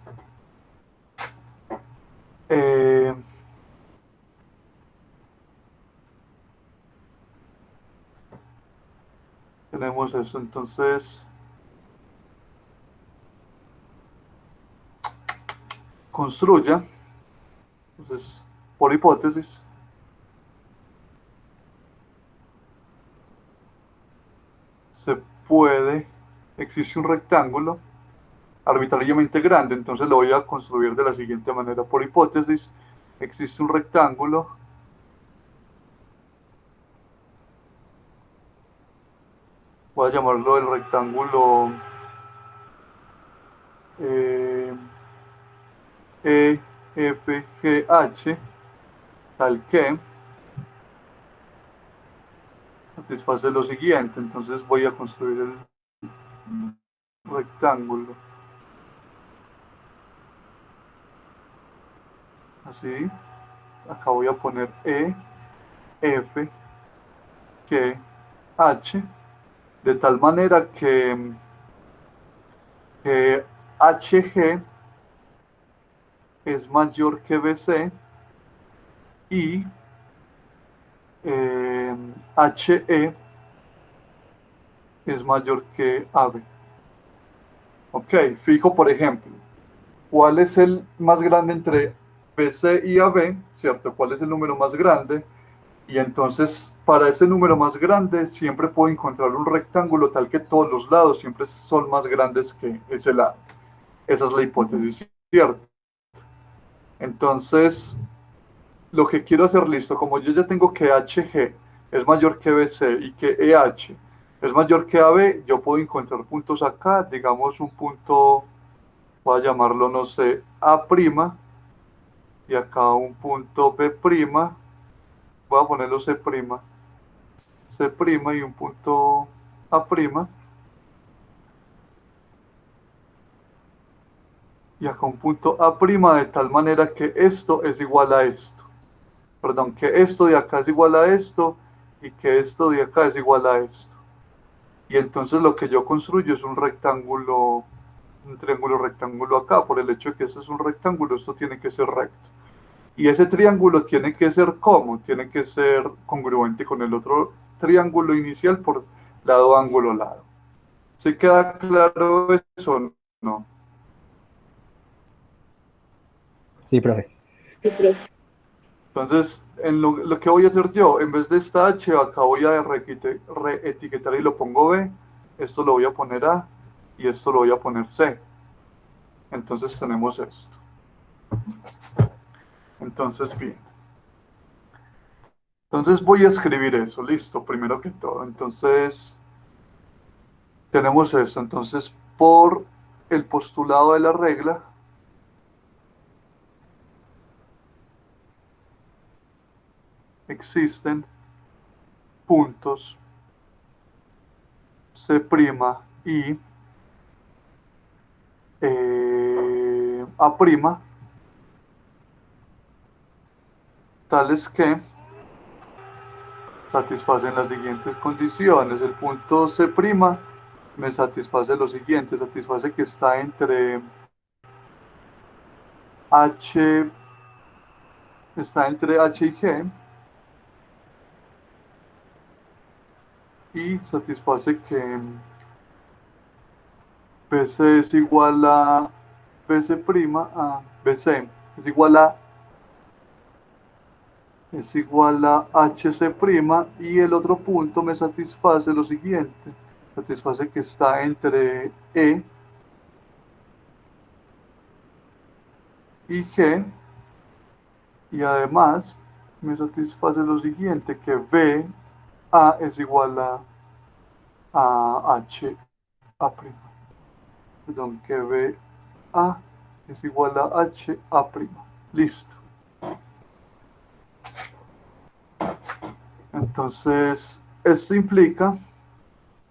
tenemos eso, entonces construya, entonces, por hipótesis, existe un rectángulo arbitrariamente grande, entonces lo voy a construir de la siguiente manera. Por hipótesis, existe un rectángulo voy a llamarlo el rectángulo EFGH, tal que satisface lo siguiente. Entonces voy a construir el rectángulo así. Acá voy a poner EFGH de tal manera que HG es mayor que BC y HE es mayor que AB. Ok, fijo por ejemplo, ¿cuál es el más grande entre BC y AB? ¿Cierto? ¿Cuál es el número más grande? Y entonces, para ese número más grande, siempre puedo encontrar un rectángulo tal que todos los lados siempre son más grandes que ese lado. Esa es la hipótesis, ¿cierto? Entonces, lo que quiero hacer, listo, como yo ya tengo que HG es mayor que BC y que EH es mayor que AB, yo puedo encontrar puntos acá, digamos un punto, voy a llamarlo, no sé, A', y acá un punto B', voy a ponerlo C', C' y un punto A', y acá un punto A', de tal manera que esto es igual a esto. Perdón, que esto de acá es igual a esto y que esto de acá es igual a esto. Y entonces lo que yo construyo es un rectángulo, un triángulo rectángulo acá, por el hecho de que este es un rectángulo, esto tiene que ser recto. Y ese triángulo tiene que ser ¿cómo? Tiene que ser congruente con el otro triángulo inicial por lado, ángulo, lado. ¿Sí queda claro eso o no? Sí, profe. Sí, profe. Entonces, lo que voy a hacer yo, en vez de esta H, acá voy a reetiquetar y lo pongo B, esto lo voy a poner A y esto lo voy a poner C. Entonces tenemos esto. Entonces, bien. Entonces voy a escribir eso, listo, primero que todo. Entonces, tenemos esto. Entonces, por el postulado de la regla, existen puntos C' y A', tales que satisfacen las siguientes condiciones. El punto C' me satisface lo siguiente, satisface que está entre H, está entre H y G, y satisface que BC es igual a BC' a BC es igual a HC' y el otro punto me satisface lo siguiente, satisface que está entre E y G, y además me satisface lo siguiente, que BA es igual a HA', perdón, que BA es igual a HA'. Listo. Entonces, esto implica,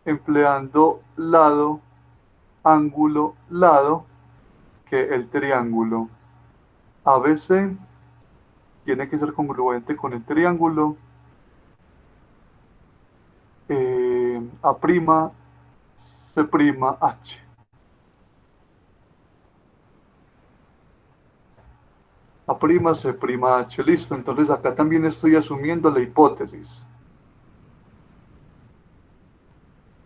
empleando lado, ángulo, lado, que el triángulo ABC tiene que ser congruente con el triángulo A'C', H. A'C', listo. Entonces acá también estoy asumiendo la hipótesis.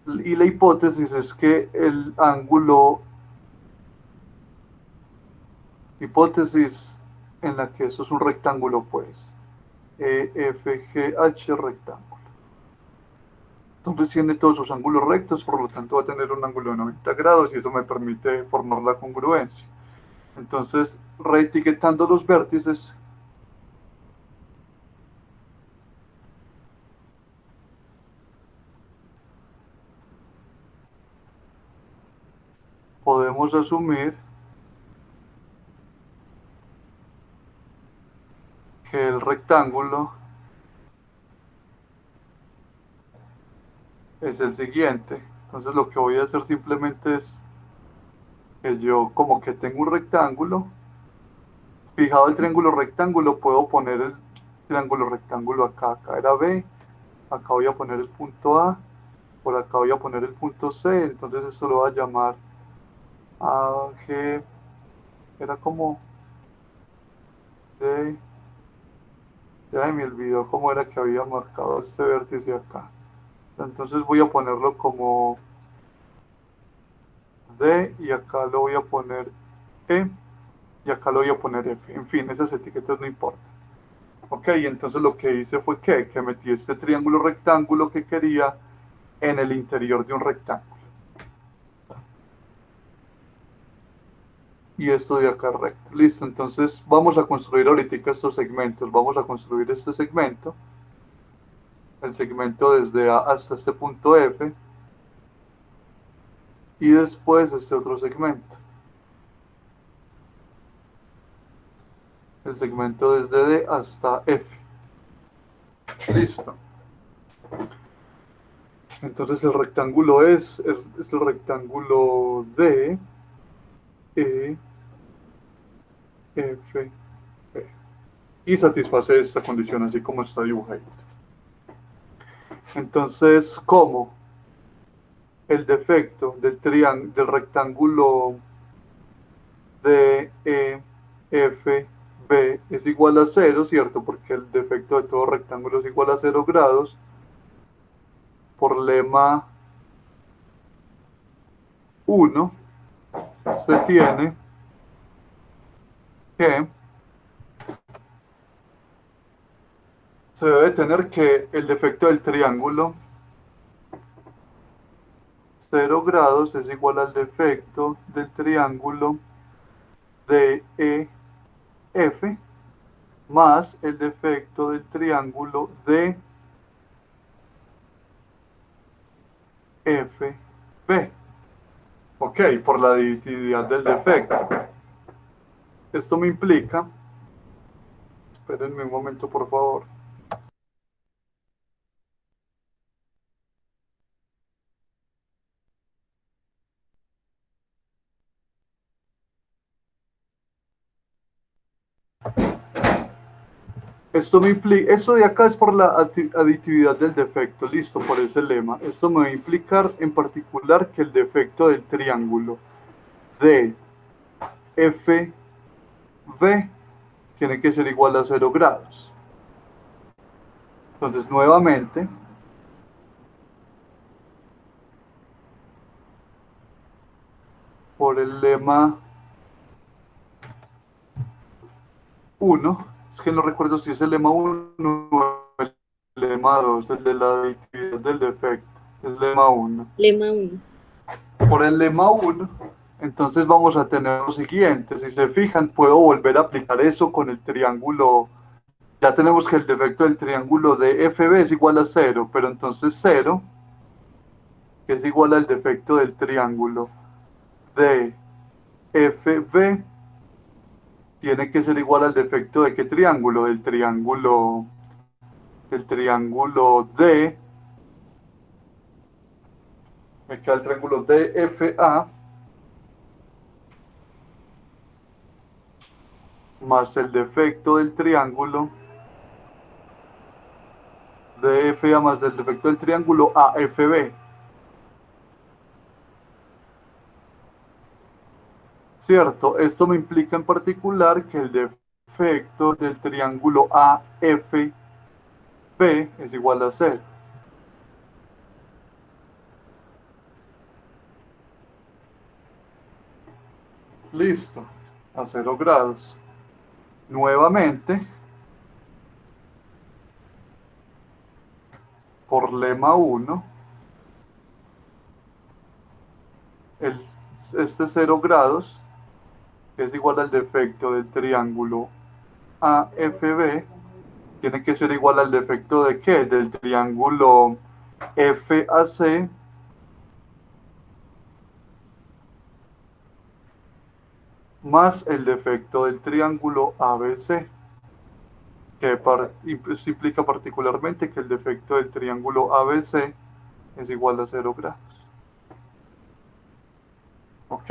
Y la hipótesis es que el ángulo, hipótesis en la que eso es un rectángulo, pues, EFGH rectángulo. Entonces tiene todos sus ángulos rectos, por lo tanto va a tener un ángulo de 90 grados y eso me permite formar la congruencia. Entonces, reetiquetando los vértices, podemos asumir que el rectángulo es el siguiente. Entonces lo que voy a hacer simplemente es que yo como que tengo un rectángulo, fijado el triángulo rectángulo, puedo poner el triángulo rectángulo acá, acá era B, acá voy a poner el punto A, por acá voy a poner el punto C, entonces esto lo voy a llamar AG, era como D, ya me olvidó cómo era que había marcado este vértice acá. Entonces voy a ponerlo como D y acá lo voy a poner E y acá lo voy a poner F. En fin, esas etiquetas no importan. Ok, entonces lo que hice fue que metí este triángulo rectángulo que quería en el interior de un rectángulo. Y esto de acá recto. Listo, entonces vamos a construir ahorita estos segmentos. Vamos a construir este segmento. El segmento desde A hasta este punto F. Y después este otro segmento. El segmento desde D hasta F. Listo. Entonces el rectángulo es el rectángulo D, E, F, P. Y satisface esta condición así como está dibujado. Entonces, como el defecto del rectángulo D, E, F, B es igual a 0, ¿cierto? Porque el defecto de todo rectángulo es igual a 0 grados. Por lema 1, se tiene que se debe tener que el defecto del triángulo 0 grados es igual al defecto del triángulo DEF más el defecto del triángulo DFB. Ok, por la aditividad del defecto. Esto me implica, espérenme un momento por favor. Esto me implica, esto de acá es por la aditividad del defecto, listo, por ese lema. Esto me va a implicar en particular que el defecto del triángulo DFB tiene que ser igual a 0 grados. Entonces, nuevamente, por el lema 1, es que no recuerdo si es el lema 1 o el lema 2, el de la aditividad del defecto, es lema 1. Lema 1. Por el lema 1, entonces vamos a tener lo siguiente, si se fijan, puedo volver a aplicar eso con el triángulo. Ya tenemos que el defecto del triángulo de FB es igual a 0, pero entonces 0, que es igual al defecto del triángulo de FB, tiene que ser igual al defecto de qué triángulo, del triángulo D, me queda el triángulo DFA, más el defecto del triángulo DFA más el defecto del triángulo AFB. Cierto, esto me implica en particular que el defecto del triángulo AFB es igual a 0. Listo, a 0 grados. Nuevamente, por lema 1, este 0 grados, que es igual al defecto del triángulo AFB, tiene que ser igual al defecto de ¿qué? Del triángulo FAC más el defecto del triángulo ABC, que implica particularmente que el defecto del triángulo ABC es igual a 0 grados. Ok,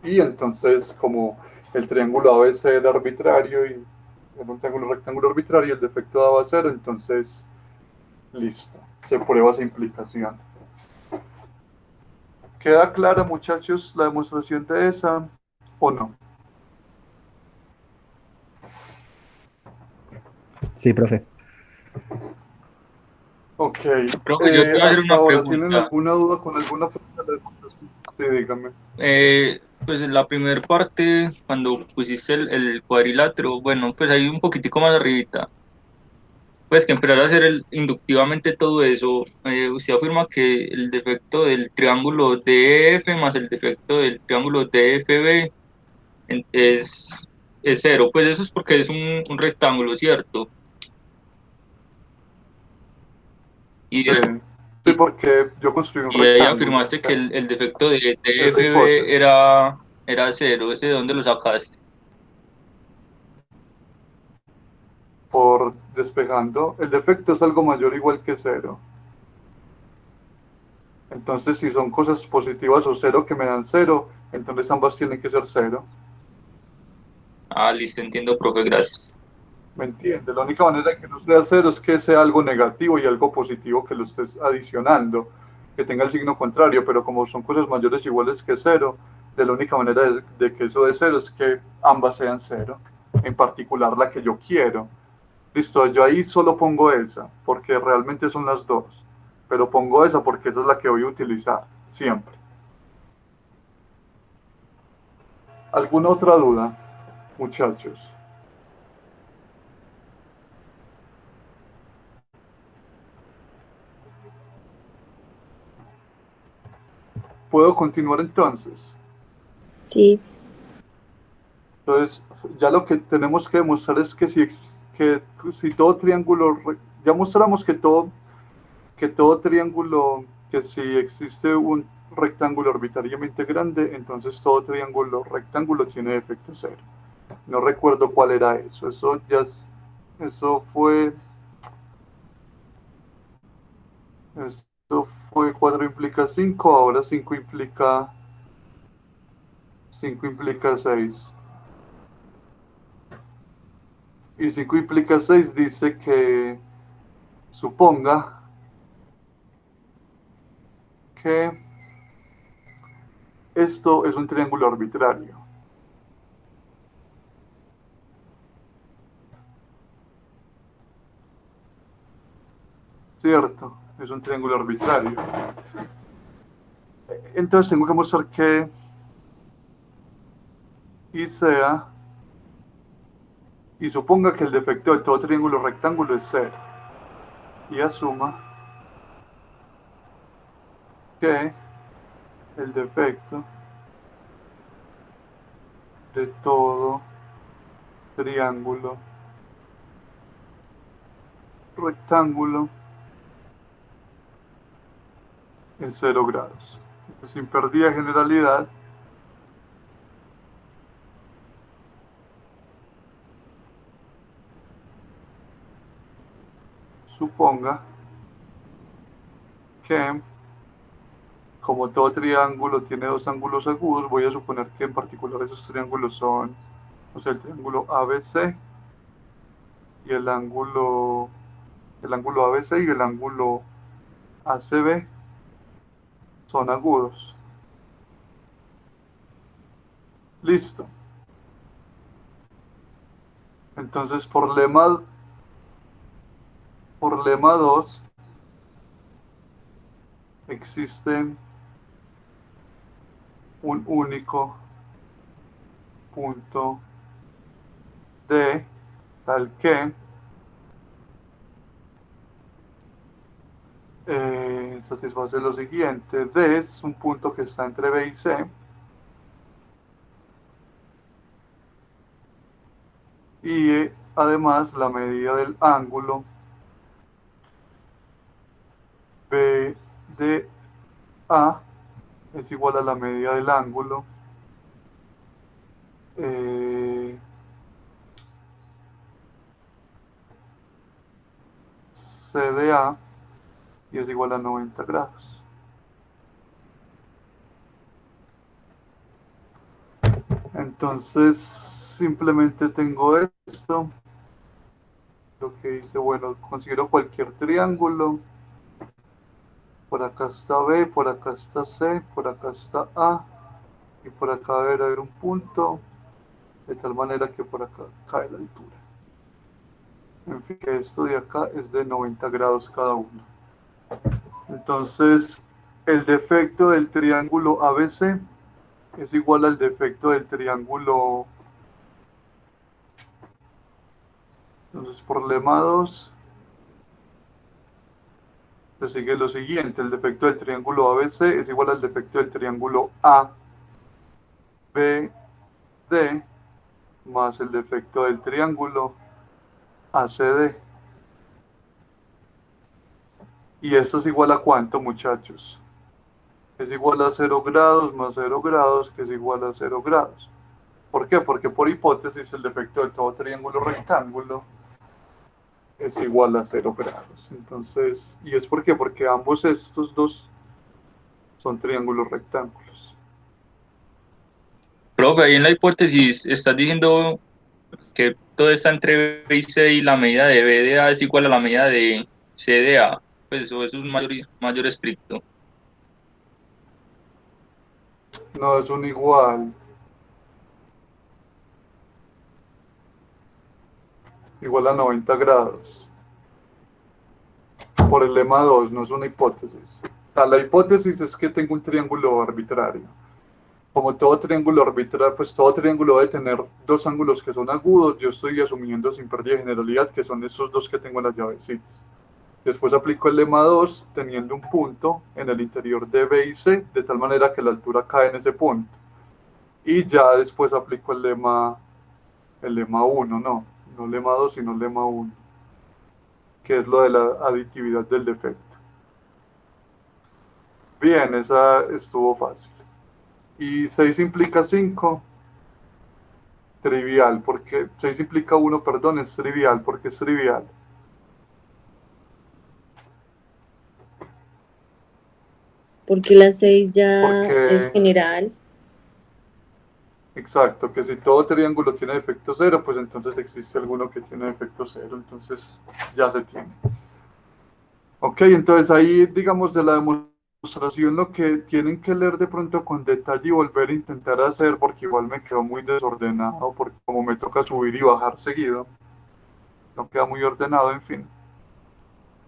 y entonces como el triángulo ABC era arbitrario y era un triángulo rectángulo arbitrario, el defecto daba 0, entonces listo, se prueba esa implicación. ¿Queda clara, muchachos, la demostración de esa o no? Sí, profe. Ok, Profe, yo te voy a hacer hasta una ahora, pregunta. ¿tienen alguna duda con alguna pregunta de la demostración? Sí, dígame. Pues en la primera parte, cuando pusiste el cuadrilátero, bueno, pues ahí un poquitico más arribita, pues que empezar a hacer inductivamente todo eso, usted afirma que el defecto del triángulo DF más el defecto del triángulo DFB es cero, pues eso es porque es un rectángulo, ¿cierto? Y Sí, de, sí, porque yo construí un y ahí rectángulo. afirmaste que el defecto de Es la DFB hipótesis. era cero, ¿ese de dónde lo sacaste? Por despejando, el defecto es algo mayor o igual que 0. Entonces, si son cosas positivas o 0 que me dan 0, entonces ambas tienen que ser 0. Ah, listo, entiendo, profe, gracias. ¿Me entiende? La única manera de que no sea 0 es que sea algo negativo y algo positivo que lo estés adicionando, que tenga el signo contrario, pero como son cosas mayores o iguales que 0, de la única manera de que eso de 0 es que ambas sean 0, en particular la que yo quiero. Listo, yo ahí solo pongo esa, porque realmente son las dos, pero pongo esa porque esa es la que voy a utilizar, siempre. ¿Alguna otra duda, muchachos? ¿Puedo continuar entonces? Sí, Entonces, ya lo que tenemos que demostrar es que si todo triángulo, ya mostramos que todo triángulo, que si existe un rectángulo arbitrariamente grande, entonces todo triángulo rectángulo tiene defecto cero. No recuerdo cuál era eso. Eso fue 4 implica 5, ahora 5 implica 6. Y 5 implica 6 dice que suponga que esto es un triángulo arbitrario. ¿Cierto? Es un triángulo arbitrario. Entonces tengo que mostrar que y sea y suponga que el defecto de todo triángulo rectángulo es 0. Y asuma que el defecto de todo triángulo rectángulo en 0 grados. Sin pérdida de generalidad, suponga que, como todo triángulo tiene dos ángulos agudos, voy a suponer que en particular esos triángulos son, o sea, el triángulo ABC y el ángulo ABC y el ángulo ACB son agudos. Listo. Entonces, por lema 2, existe un único punto D tal que satisface lo siguiente. D es un punto que está entre B y C. Y además la medida del ángulo BDA es igual a la medida del ángulo CDA y es igual a 90 grados. Entonces simplemente tengo esto. Lo que hice, bueno, considero cualquier triángulo. Por acá está B, por acá está C, por acá está A y por acá debe haber un punto, de tal manera que por acá cae la altura. En fin, que esto de acá es de 90 grados cada uno. Entonces, el defecto del triángulo ABC es igual al defecto del triángulo. Entonces, por lema 2, se sigue lo siguiente. El defecto del triángulo ABC es igual al defecto del triángulo ABD más el defecto del triángulo ACD. ¿Y esto es igual a cuánto, muchachos? Es igual a 0 grados más 0 grados, que es igual a 0 grados. ¿Por qué? Porque por hipótesis el defecto de todo triángulo rectángulo es igual a 0 grados. Entonces, ¿y es por qué? Porque ambos estos dos son triángulos rectángulos. Profe, ahí en la hipótesis estás diciendo que todo está entre B y C y la medida de B de A es igual a la medida de C de A. Pues eso es mayor estricto. No, es un igual. Igual a 90 grados. Por el lema 2, no es una hipótesis. O sea, la hipótesis es que tengo un triángulo arbitrario. Como todo triángulo arbitrario, pues todo triángulo debe tener dos ángulos que son agudos. Yo estoy asumiendo sin pérdida de generalidad que son esos dos que tengo en las llavecitas. Después aplico el lema 2 teniendo un punto en el interior de B y C, de tal manera que la altura cae en ese punto. Y ya después aplico el lema 1, no lema 2, sino lema 1, que es lo de la aditividad del defecto. Bien, esa estuvo fácil. Y 6 implica 5, trivial, porque 6 implica 1, perdón, es trivial, porque es trivial. Porque la 6 ya Porque, es general. exacto, que si todo triángulo tiene defecto 0, pues entonces existe alguno que tiene defecto 0, entonces ya se tiene. Ok, entonces ahí, digamos, de la demostración lo que tienen que leer de pronto con detalle y volver a intentar hacer, porque igual me quedó muy desordenado, porque como me toca subir y bajar seguido, no queda muy ordenado, en fin.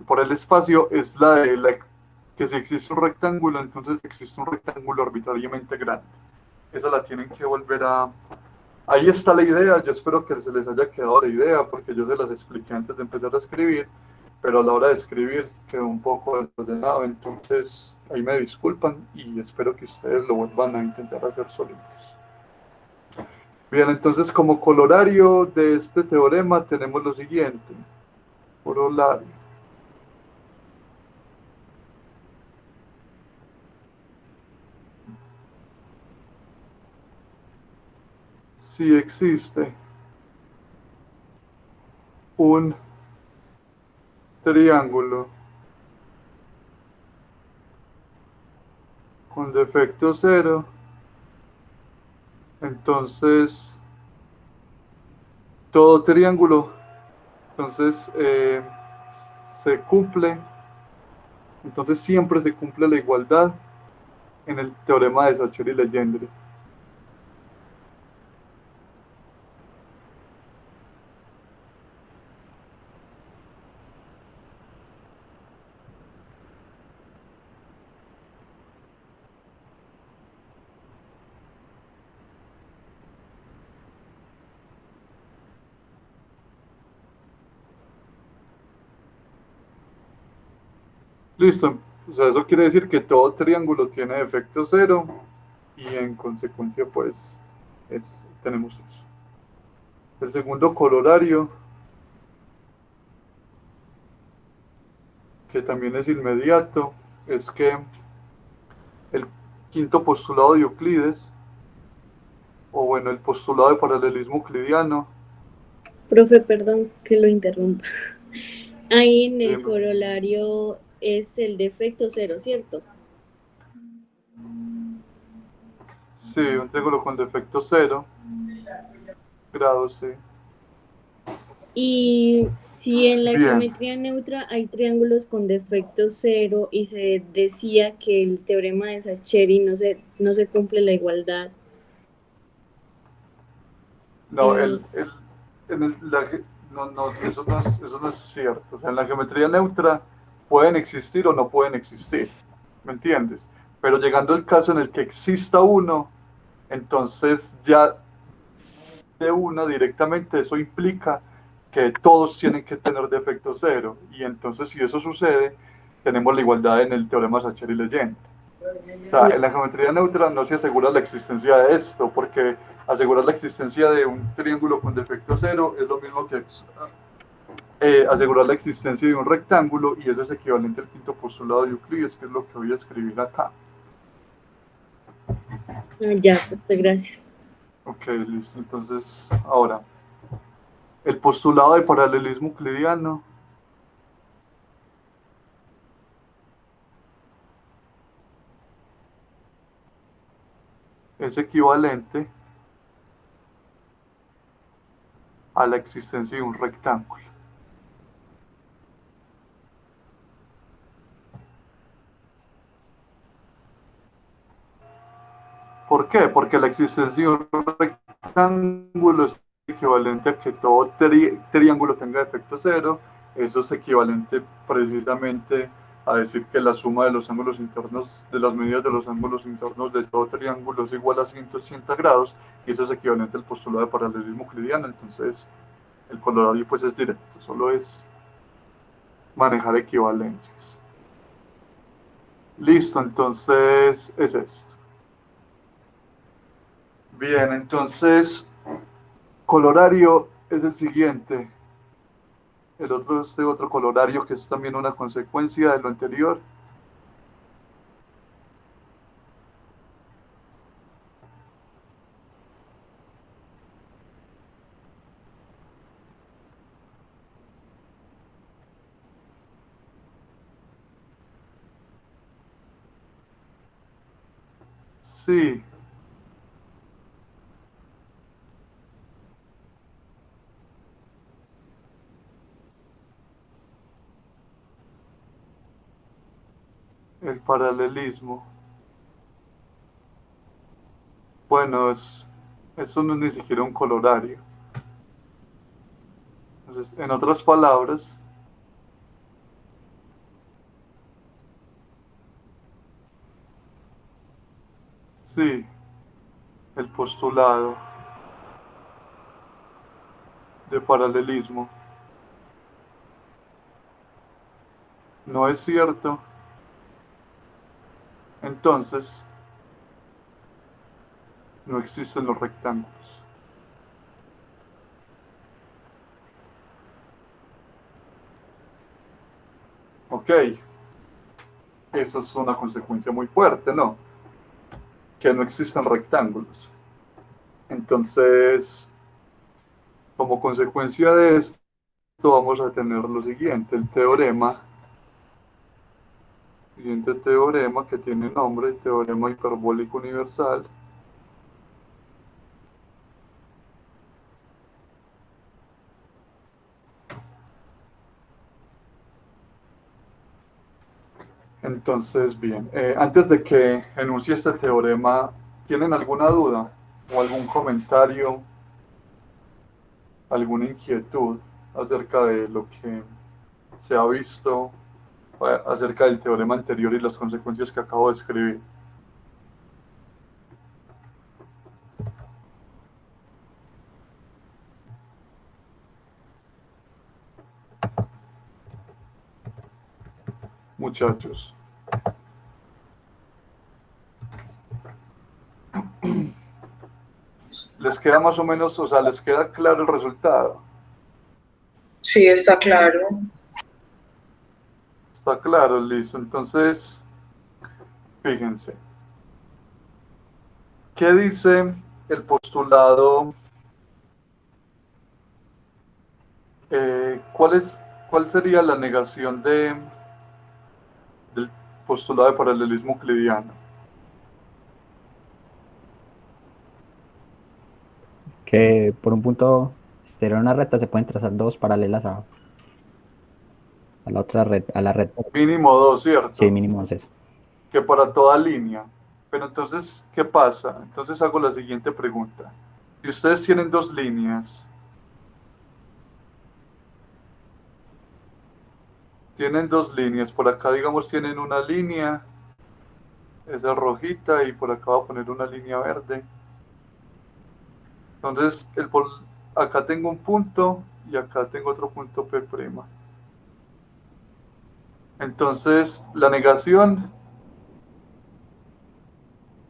Por el espacio es la de que si existe un rectángulo, entonces existe un rectángulo arbitrariamente grande. Esa la tienen que volver a... Ahí está la idea, yo espero que se les haya quedado la idea, porque yo se las expliqué antes de empezar a escribir, pero a la hora de escribir quedó un poco desordenado, entonces ahí me disculpan y espero que ustedes lo vuelvan a intentar hacer solitos. Bien, entonces como colorario de este teorema tenemos lo siguiente. Corolario. Si existe un triángulo con defecto 0, entonces todo triángulo entonces se cumple, entonces siempre se cumple la igualdad en el teorema de Satcher y Legendre. Listo, o sea, eso quiere decir que todo triángulo tiene defecto 0 y en consecuencia pues tenemos eso. El segundo colorario, que también es inmediato, es que el quinto postulado de Euclides, o bueno, el postulado de paralelismo euclidiano. Profe, perdón que lo interrumpa. Ahí en el corolario es el defecto 0, ¿cierto? Sí, un triángulo con defecto 0 grados, sí. Y si en la Bien. geometría neutra hay triángulos con defecto 0 y se decía que el teorema de Saccheri no se cumple la igualdad. No, eso no es cierto. O sea, en la geometría neutra pueden existir o no pueden existir, ¿me entiendes? Pero llegando al caso en el que exista uno, entonces ya de una directamente eso implica que todos tienen que tener defecto 0, y entonces si eso sucede, tenemos la igualdad en el teorema Saccheri y Legendre. O sea, en la geometría neutra no se asegura la existencia de esto, porque asegurar la existencia de un triángulo con defecto 0 es lo mismo que asegurar la existencia de un rectángulo, y eso es equivalente al quinto postulado de Euclides, que es lo que voy a escribir acá. Ya, pues gracias. Ok, listo. Entonces, ahora, el postulado de paralelismo euclidiano es equivalente a la existencia de un rectángulo. ¿Por qué? Porque la existencia de un rectángulo es equivalente a que todo triángulo tenga defecto 0. Eso es equivalente precisamente a decir que la suma de los ángulos internos, de las medidas de los ángulos internos de todo triángulo es igual a 180 grados, y eso es equivalente al postulado de paralelismo euclidiano. Entonces, el colorario pues es directo, solo es manejar equivalencias. Listo, entonces es esto. Bien, entonces colorario es el siguiente. El otro es otro colorario que es también una consecuencia de lo anterior. Sí. El paralelismo. Bueno, eso no es ni siquiera un colorario. Entonces, en otras palabras, sí, el postulado de paralelismo no es cierto, entonces no existen los rectángulos. Ok, esa es una consecuencia muy fuerte, ¿no? Que no existen rectángulos. Entonces, como consecuencia de esto, vamos a tener lo siguiente, el siguiente teorema que tiene nombre, teorema hiperbólico universal. Entonces, bien, antes de que enuncie este teorema, ¿tienen alguna duda o algún comentario, alguna inquietud acerca de lo que se ha visto acerca del teorema anterior y las consecuencias que acabo de escribir? Muchachos. ¿Les queda más o menos, o sea, les queda claro el resultado? Sí, está claro. Está claro, listo. Entonces, fíjense. ¿Qué dice el postulado? ¿Cuál sería la negación del postulado de paralelismo euclidiano? Que por un punto exterior a una recta se pueden trazar dos paralelas a la otra red, a la red. Mínimo dos, Sí, ¿cierto? mínimo es eso. Que para toda línea. Pero entonces, ¿qué pasa? Entonces hago la siguiente pregunta. Si ustedes tienen dos líneas, por acá digamos tienen una línea, esa rojita, y por acá voy a poner una línea verde. Entonces, acá tengo un punto y acá tengo otro punto P'. Entonces, la negación,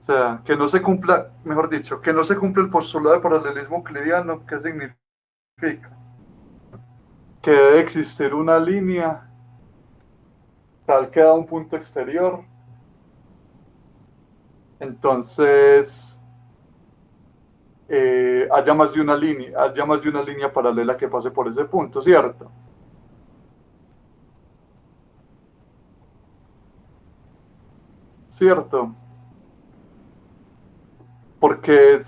o sea, que no se cumpla, mejor dicho, que no se cumple el postulado de paralelismo euclidiano, ¿qué significa? Que debe existir una línea tal que da un punto exterior. Entonces, haya más de una línea paralela que pase por ese punto, ¿cierto? ¿Cierto? Porque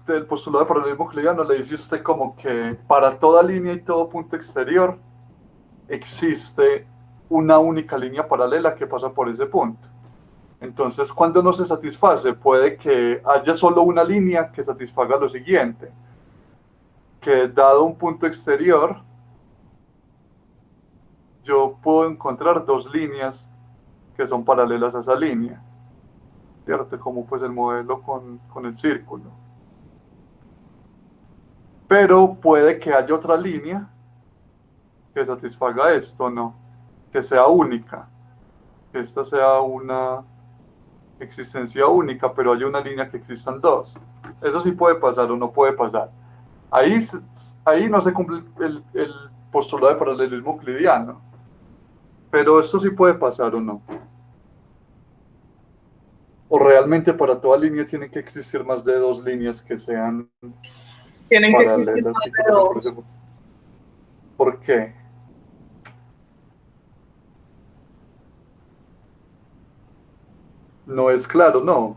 el postulado de paralelismo euclidiano le dice a usted como que para toda línea y todo punto exterior existe una única línea paralela que pasa por ese punto. Entonces, cuando no se satisface, puede que haya solo una línea que satisfaga lo siguiente, que dado un punto exterior, yo puedo encontrar dos líneas que son paralelas a esa línea, ¿cierto? Como pues el modelo con el círculo. Pero puede que haya otra línea que satisfaga esto, ¿no? que sea única, que esta sea una existencia única, pero hay una línea que existan dos. Eso sí puede pasar o no puede pasar. Ahí, ahí no se cumple el postulado de paralelismo euclidiano, pero esto sí puede pasar o no. O realmente para toda línea tiene que existir más de dos líneas que sean Tienen que existir paralelas más y que de pasen por ese dos. punto. ¿Por qué? No es claro, no.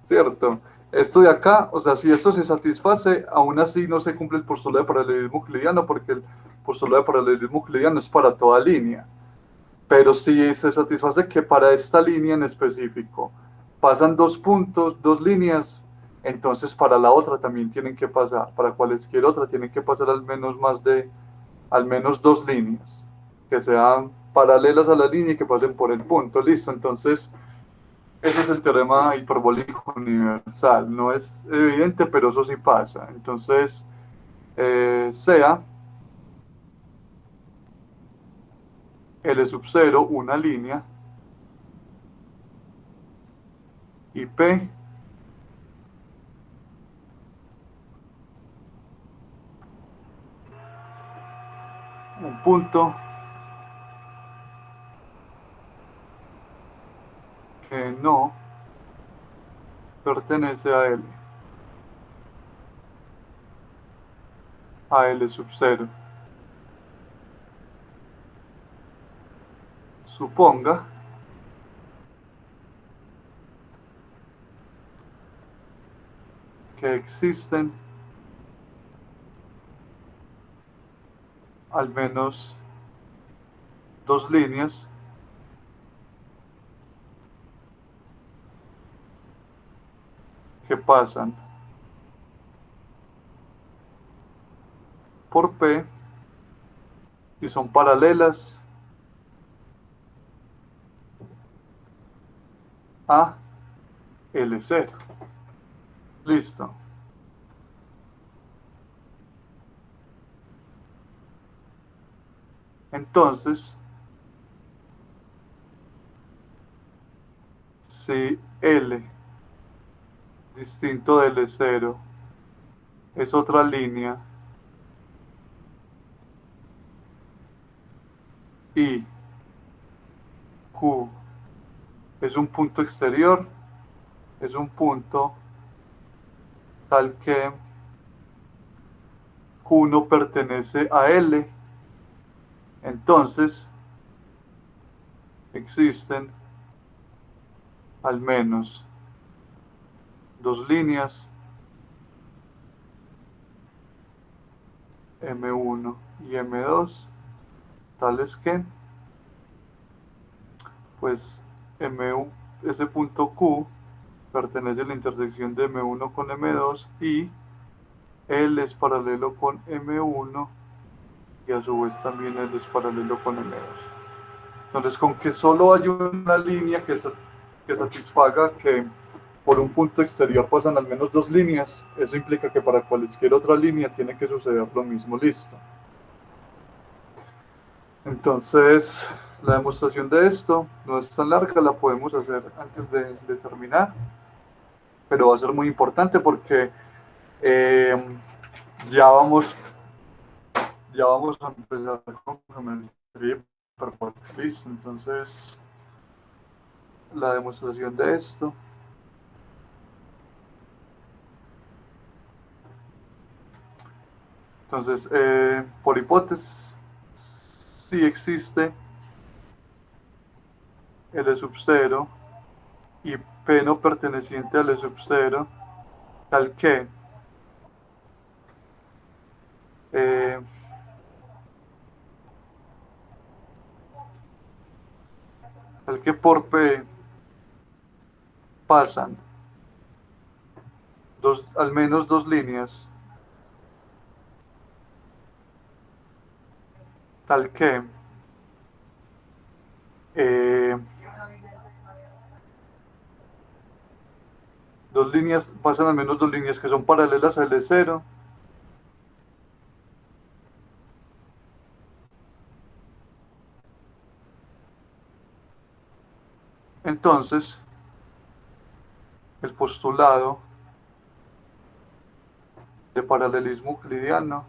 ¿Cierto? Esto de acá, o sea, si esto se satisface, aún así no se cumple el postulado de paralelismo euclidiano, porque el postulado de paralelismo euclidiano es para toda línea. Pero si se satisface que para esta línea en específico pasan dos puntos, dos líneas, entonces para la otra también tienen que pasar, para cualquier otra tienen que pasar al menos dos líneas, que sean paralelas a la línea y que pasen por el punto, listo. Entonces, ese es el teorema hiperbólico universal. No es evidente, pero eso sí pasa. Entonces, sea L sub 0 una línea y P un punto que no pertenece a L sub 0. Suponga que existen al menos dos líneas que pasan por P y son paralelas a L0. Listo. Entonces, si L distinto de L0 es otra línea y Q es un punto exterior, es un punto tal que Q no pertenece a L, entonces existen al menos dos líneas M1 y M2, tales que, pues, M1, ese punto Q pertenece a la intersección de M1 con M2 y L es paralelo con M1 y a su vez también L es paralelo con M2. Entonces, con que solo hay una línea que satisfaga que por un punto exterior pasan al menos dos líneas, eso implica que para cualquier otra línea tiene que suceder lo mismo, listo. Entonces, la demostración de esto no es tan larga, la podemos hacer antes de terminar, pero va a ser muy importante porque eh, ya vamos, ya vamos a empezar con geometría hiperbólica, listo. Entonces, la demostración de esto. Entonces, por hipótesis, si existe L sub 0 y P no perteneciente a L sub 0, tal que eh, por P pasan al menos dos líneas, tal que eh, dos líneas, pasan al menos dos líneas que son paralelas a L0. Entonces, el postulado de paralelismo euclidiano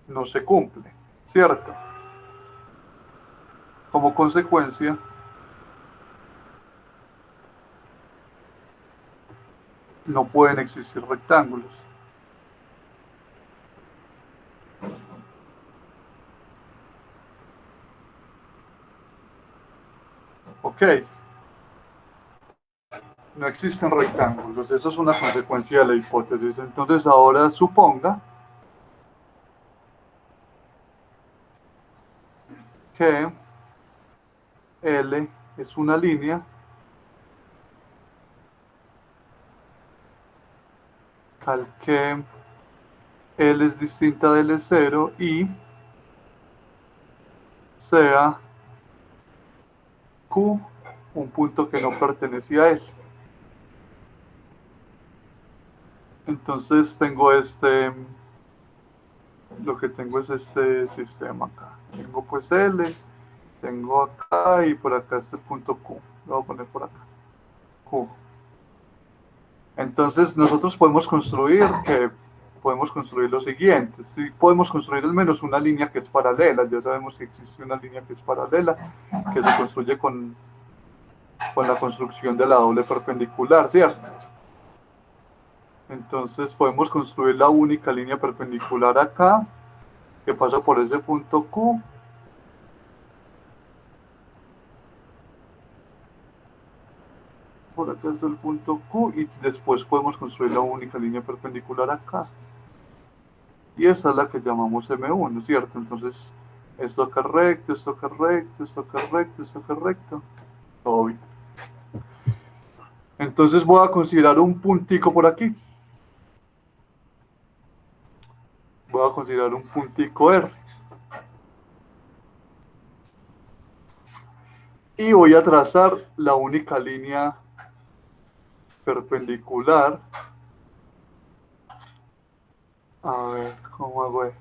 no se cumple, ¿cierto? Como consecuencia, no pueden existir rectángulos. Ok. No existen rectángulos, eso es una consecuencia de la hipótesis. Entonces ahora suponga que L es una línea al que L es distinta de L0 y sea Q un punto que no pertenece a L. Entonces tengo lo que tengo es este sistema acá. Tengo pues L, tengo acá y por acá este punto Q. Lo voy a poner por acá. Q. Entonces nosotros podemos construir lo siguiente. Sí, podemos construir al menos una línea que es paralela. Ya sabemos que existe una línea que es paralela, que se construye con la construcción de la doble perpendicular, ¿cierto? Entonces podemos construir la única línea perpendicular acá, que pasa por ese punto Q. Por acá es el punto Q y después podemos construir la única línea perpendicular acá. Y esa es la que llamamos M1, ¿cierto? Entonces, esto acá recto, esto acá recto, esto acá recto, esto acá recto. Todo bien. Entonces voy a considerar un puntico por aquí. Voy a considerar un puntico R. Y voy a trazar la única línea perpendicular. A ver, ¿cómo hago esto?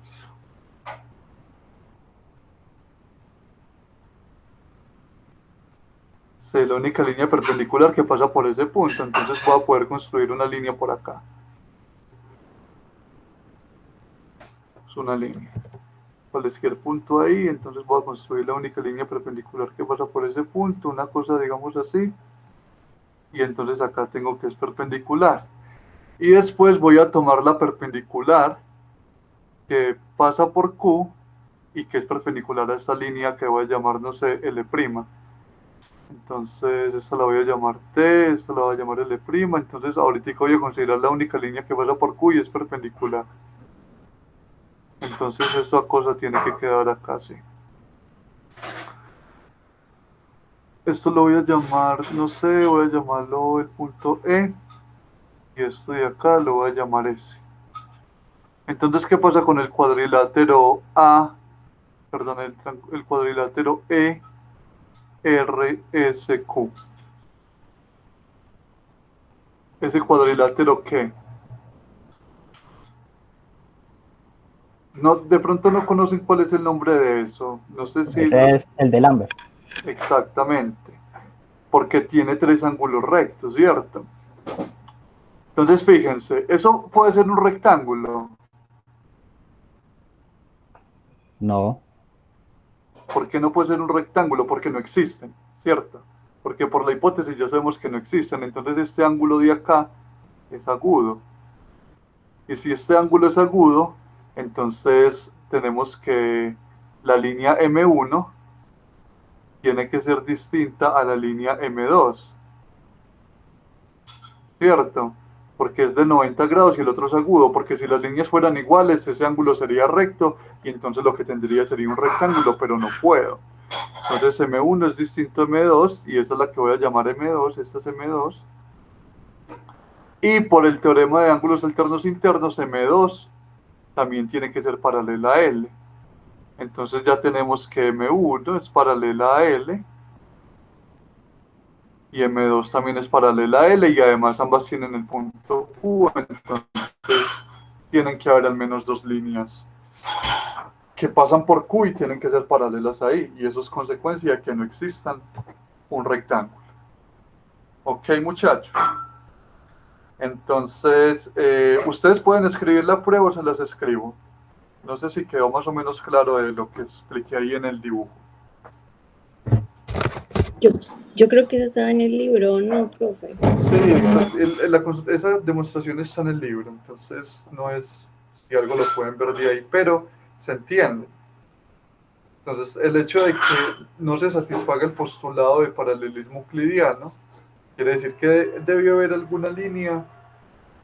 Sí, la única línea perpendicular que pasa por ese punto. Entonces voy a poder construir una línea por acá. Es una línea. Cualquier punto ahí, entonces voy a construir la única línea perpendicular que pasa por ese punto, una cosa digamos así, y entonces acá tengo que es perpendicular. Y después voy a tomar la perpendicular que pasa por Q y que es perpendicular a esta línea que voy a llamar, no sé, L'. Entonces esta la voy a llamar T, esta la voy a llamar L', entonces ahorita voy a considerar la única línea que pasa por Q y es perpendicular. Entonces esta cosa tiene que quedar acá, sí. Esto lo voy a llamar, no sé, voy a llamarlo el punto E. Y esto de acá lo voy a llamar S. Entonces, ¿qué pasa con el cuadrilátero A? Perdón, el cuadrilátero E, R, S, Q. ¿Ese cuadrilátero qué? No, de pronto no conocen cuál es el nombre de eso. No sé si... Ese es el de Lambert. Exactamente. Porque tiene tres ángulos rectos, ¿cierto? Entonces, fíjense, eso puede ser un rectángulo. No, ¿Por qué no puede ser un rectángulo? Porque no existen, ¿cierto? Porque por la hipótesis ya sabemos que no existen. Entonces este ángulo de acá es agudo. Y si este ángulo es agudo, entonces tenemos que la línea M1 tiene que ser distinta a la línea M2, ¿cierto? Porque es de 90 grados y el otro es agudo, porque si las líneas fueran iguales, ese ángulo sería recto y entonces lo que tendría sería un rectángulo, pero no puedo. Entonces M1 es distinto a M2 y esa es la que voy a llamar M2, esta es M2. Y por el teorema de ángulos alternos internos, M2 también tiene que ser paralela a L. Entonces ya tenemos que M1 es paralela a L y M2 también es paralela a L y además ambas tienen el punto Q, entonces tienen que haber al menos dos líneas que pasan por Q y tienen que ser paralelas ahí, y eso es consecuencia de que no existan un rectángulo. Ok, muchachos. Entonces, ustedes pueden escribir la prueba o se las escribo. No sé si quedó más o menos claro de lo que expliqué ahí en el dibujo. Yo creo que eso estaba en el libro, ¿no, profe? Sí, esa demostración está en el libro, entonces no es si algo lo pueden ver de ahí, pero se entiende. Entonces, el hecho de que no se satisfaga el postulado de paralelismo euclidiano quiere decir que debió haber alguna línea,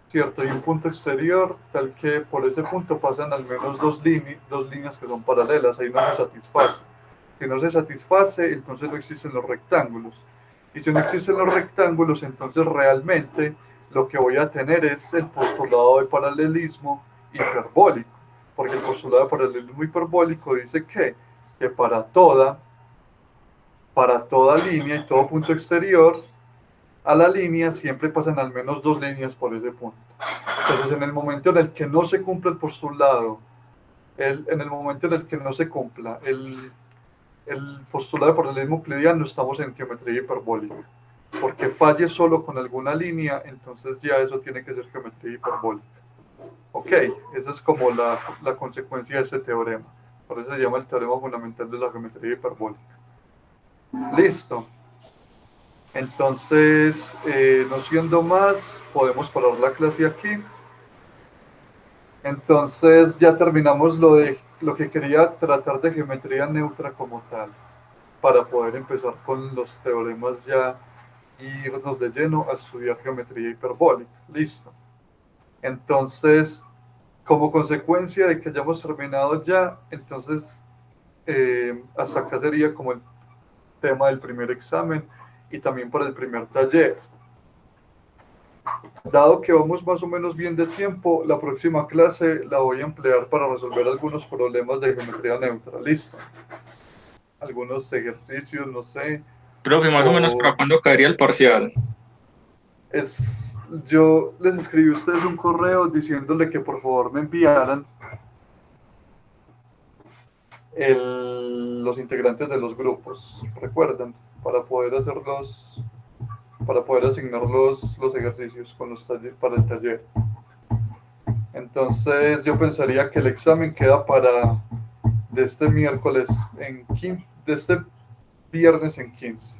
¿cierto? Y un punto exterior, tal que por ese punto pasan al menos dos líneas que son paralelas, ahí no se satisface. Si no se satisface, entonces no existen los rectángulos. Y si no existen los rectángulos, entonces realmente lo que voy a tener es el postulado de paralelismo hiperbólico. Porque el postulado de paralelismo hiperbólico dice que para toda línea y todo punto exterior a la línea siempre pasan al menos dos líneas por ese punto. Entonces, en el momento en el que no se cumple el postulado, en el momento en el que no se cumpla el postulado de paralelismo euclidiano, estamos en geometría hiperbólica. Porque falle solo con alguna línea, entonces ya eso tiene que ser geometría hiperbólica. Ok, esa es como la consecuencia de ese teorema. Por eso se llama el teorema fundamental de la geometría hiperbólica. Listo. Entonces, no siendo más, podemos parar la clase aquí. Entonces ya terminamos lo que quería tratar de geometría neutra como tal, para poder empezar con los teoremas ya y irnos de lleno a estudiar geometría hiperbólica. Listo. Entonces, como consecuencia de que hayamos terminado ya, entonces hasta acá sería como el tema del primer examen y también para el primer taller. Dado que vamos más o menos bien de tiempo, la próxima clase la voy a emplear para resolver algunos problemas de geometría neutra. Listo. Algunos ejercicios, no sé. Profe, más o menos para cuándo caería el parcial. Yo les escribí a ustedes un correo diciéndole que por favor me enviaran los integrantes de los grupos, recuerden, para poder asignar los ejercicios con para el taller. Entonces yo pensaría que el examen queda de este miércoles de este viernes en 15.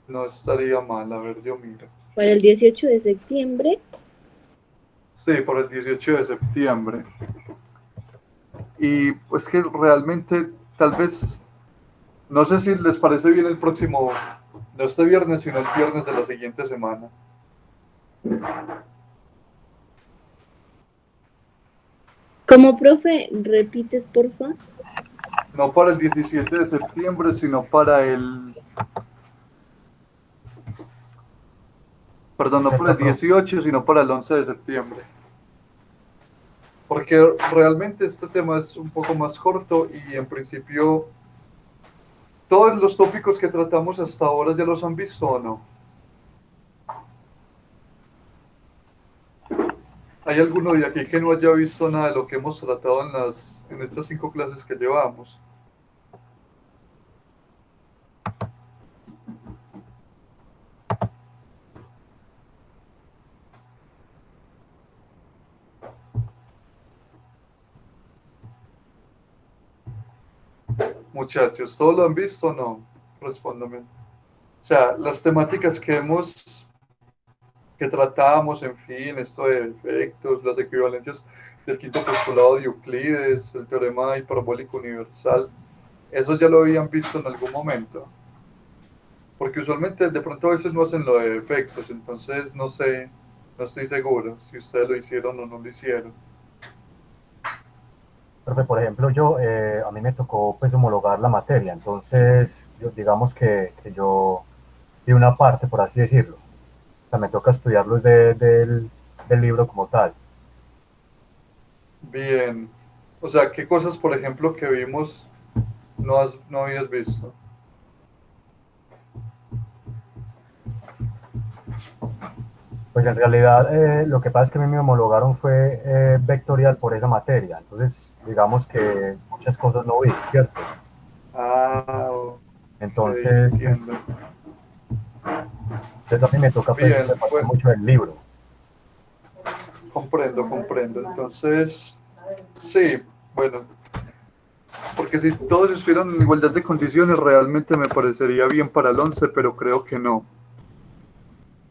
No estaría mal, a ver, yo miro. Para el 18 de septiembre. Sí, por el 18 de septiembre. Y pues que realmente, tal vez, no sé si les parece bien el próximo, no este viernes, sino el viernes de la siguiente semana. Como profe, repites, porfa. No para el 17 de septiembre, sino para Perdón, no para el 18, sino para el 11 de septiembre. Porque realmente este tema es un poco más corto y en principio todos los tópicos que tratamos hasta ahora ya los han visto o no. ¿Hay alguno de aquí que no haya visto nada de lo que hemos tratado en estas 5 clases que llevamos? Muchachos, ¿todos lo han visto o no? Respóndame. O sea, las temáticas que tratamos, en fin, esto de efectos, las equivalencias del quinto postulado de Euclides, el teorema hiperbólico universal, eso ya lo habían visto en algún momento. Porque usualmente de pronto a veces no hacen lo de efectos, entonces no sé, no estoy seguro si ustedes lo hicieron o no lo hicieron. Profe, por ejemplo, a mí me tocó pues homologar la materia, entonces digamos que yo di una parte, por así decirlo. O sea, me toca estudiarlos del libro como tal. Bien. O sea, ¿qué cosas, por ejemplo, que vimos no habías visto? Pues en realidad lo que pasa es que a mí me homologaron fue vectorial por esa materia, entonces digamos que muchas cosas no vi, ¿cierto? Ah, ok, Entonces, entiendo. entonces a mí me toca pues Bien, repartir mucho del libro. comprendo, comprendo. Entonces, sí, bueno, porque si todos estuvieran en igualdad de condiciones, realmente me parecería bien para el 11, pero creo que no.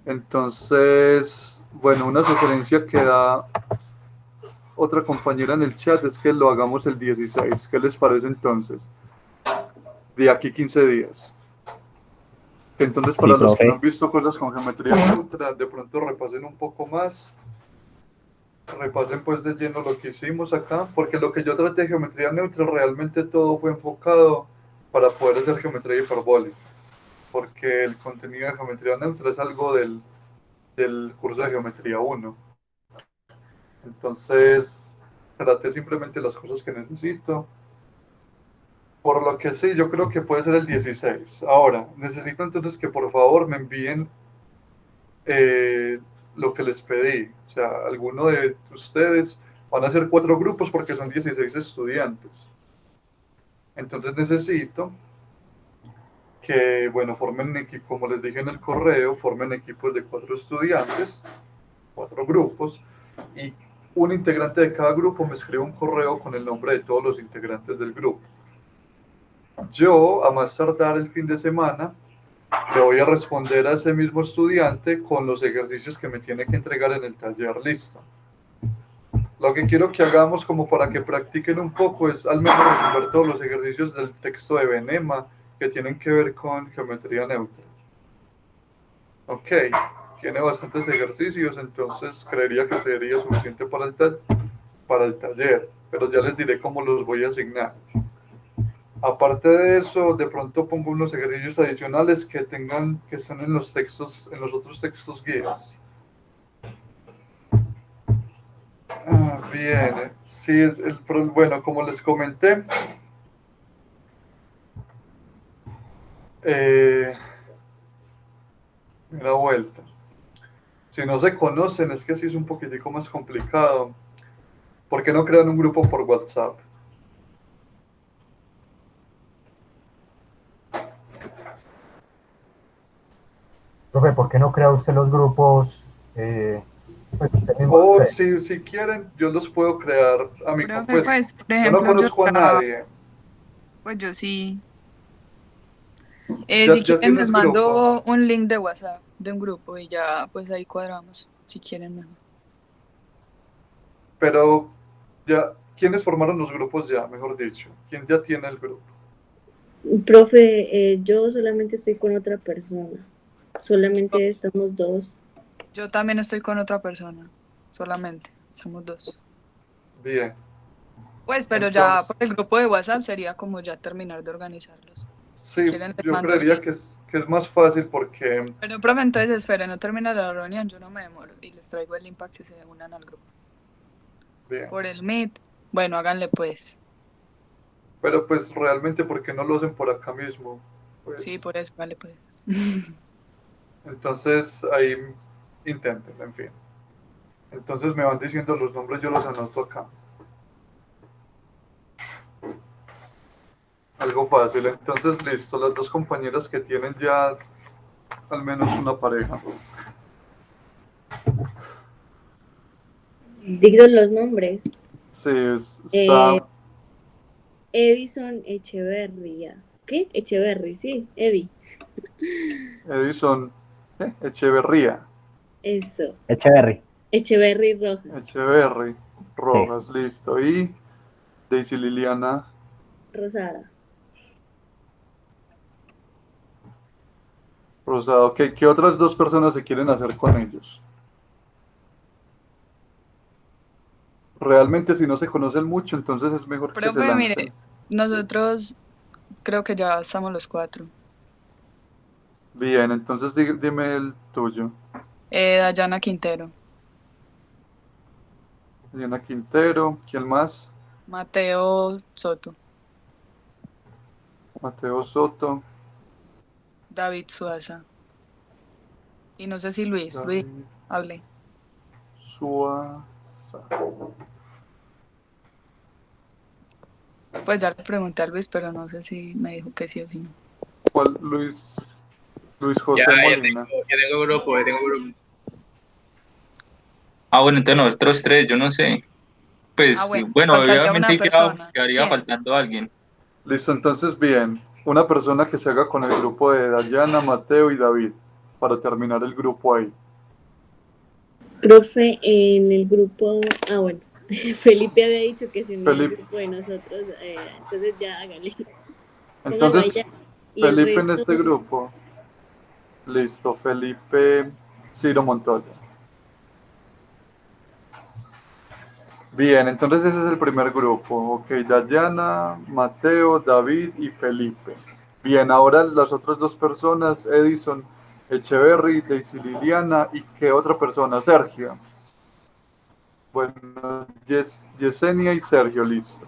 Entonces, bueno, una sugerencia que da otra compañera en el chat es que lo hagamos el 16. ¿Qué les parece entonces? De aquí 15 días. Entonces, Sí, para los que no han profe. visto cosas con geometría neutra, de pronto repasen un poco más. Repasen pues de lleno lo que hicimos acá, porque lo que yo traté de geometría neutra realmente todo fue enfocado para poder hacer geometría hiperbólica, porque el contenido de geometría neutra es algo del curso de geometría 1. Entonces, traté simplemente las cosas que necesito. Por lo que sí, yo creo que puede ser el 16. Ahora, necesito entonces que por favor me envíen eh, lo que les pedí. O sea, alguno de ustedes van a ser 4 grupos porque son 16 estudiantes. Entonces necesito que, bueno, formen equipo, como les dije en el correo, formen equipos de 4 estudiantes, 4 grupos, y un integrante de cada grupo me escribe un correo con el nombre de todos los integrantes del grupo. Yo, a más tardar el fin de semana, le voy a responder a ese mismo estudiante con los ejercicios que me tiene que entregar en el taller. Listo. Lo que quiero que hagamos como para que practiquen un poco es al menos resolver todos los ejercicios del texto de Benema que tienen que ver con geometría neutra. Ok, tiene bastantes ejercicios, entonces creería que sería suficiente para el taller, pero ya les diré cómo los voy a asignar. Aparte de eso, de pronto pongo unos ejercicios adicionales que están en los textos, en los otros textos guías. Bien, sí, bueno, como les comenté, eh, una vuelta. Si no se conocen, es que sí es un poquitico más complicado. ¿Por qué no crean un grupo por WhatsApp? Profe, ¿por qué no crea usted los grupos? Pues usted mismo los O cree. si quieren, yo los puedo crear a mi Profe, pues pues, por yo no ejemplo, conozco a nadie. pues yo sí. Ya, Si ya quieren les tienes grupo, mando un link de WhatsApp de un grupo y ya pues ahí cuadramos, si quieren mejor. pero ya, ¿quiénes formaron los grupos ya, mejor dicho? ¿Quién ya tiene el grupo? Profe, yo solamente estoy con otra persona. Solamente estamos dos. Yo también estoy con otra persona, solamente, somos dos. Bien, Pues, pero ya entonces, por el grupo de WhatsApp sería como ya terminar de organizarlos. Si sí, quieren les yo mando el creería link. que es más fácil porque, Pero profe, entonces esperen, no termina la reunión, yo no me demoro y les traigo el link para que se unan al grupo. bien, Por el Meet, bueno, háganle pues. pero pues realmente, ¿por qué no lo hacen por acá mismo? Sí, Pues, por eso, vale pues. entonces ahí intenten, en fin. Entonces me van diciendo los nombres, yo los anoto acá. Algo fácil. Entonces, listo, las 2 compañeras que tienen ya al menos una pareja. Digo los nombres. Sí, Eh, está Edison Echeverría. ¿Qué? Echeverry, sí, Eddie. Edison Echeverría, Eso. Echeverry. Echeverry Rojas. Echeverry, Sí. Rojas, listo. Y Daisy Liliana Rosada. Rosado. ¿Qué otras 2 personas se quieren hacer con ellos? Realmente si no se conocen mucho, entonces es mejor que se Profe, mire, lancen. nosotros creo que ya estamos los 4. Bien, entonces dime el tuyo. Dayana Quintero. Diana Quintero, ¿quién más? Mateo Soto. Mateo Soto. David Suaza. Y no sé si Luis. David Luis, hable. Suaza. Pues ya le pregunté a Luis, pero no sé si me dijo que sí o sí no. ¿Cuál? Luis José Ya Molina. tengo grupo, ya tengo grupo. Ah, bueno, entonces nosotros tres, yo no sé. Pues bueno, Faltaría obviamente una persona. quedaría ¿Quién? faltando alguien. Listo, entonces bien. Una persona que se haga con el grupo de Dayana, Mateo y David para terminar el grupo ahí. Profe, en el grupo, bueno, Felipe había dicho que se unía al Felipe. grupo de nosotros, entonces ya hágale. Póngalo ahí Entonces, ya. Y el Felipe en resto, este grupo. Listo, Felipe Ciro Montoya. Bien, entonces ese es el primer grupo. Ok, Dayana, Mateo, David y Felipe. Bien, ahora las otras dos personas, Edison Echeverry, Daisy Liliana y ¿qué otra persona? Sergio. Bueno, Yesenia y Sergio, listo.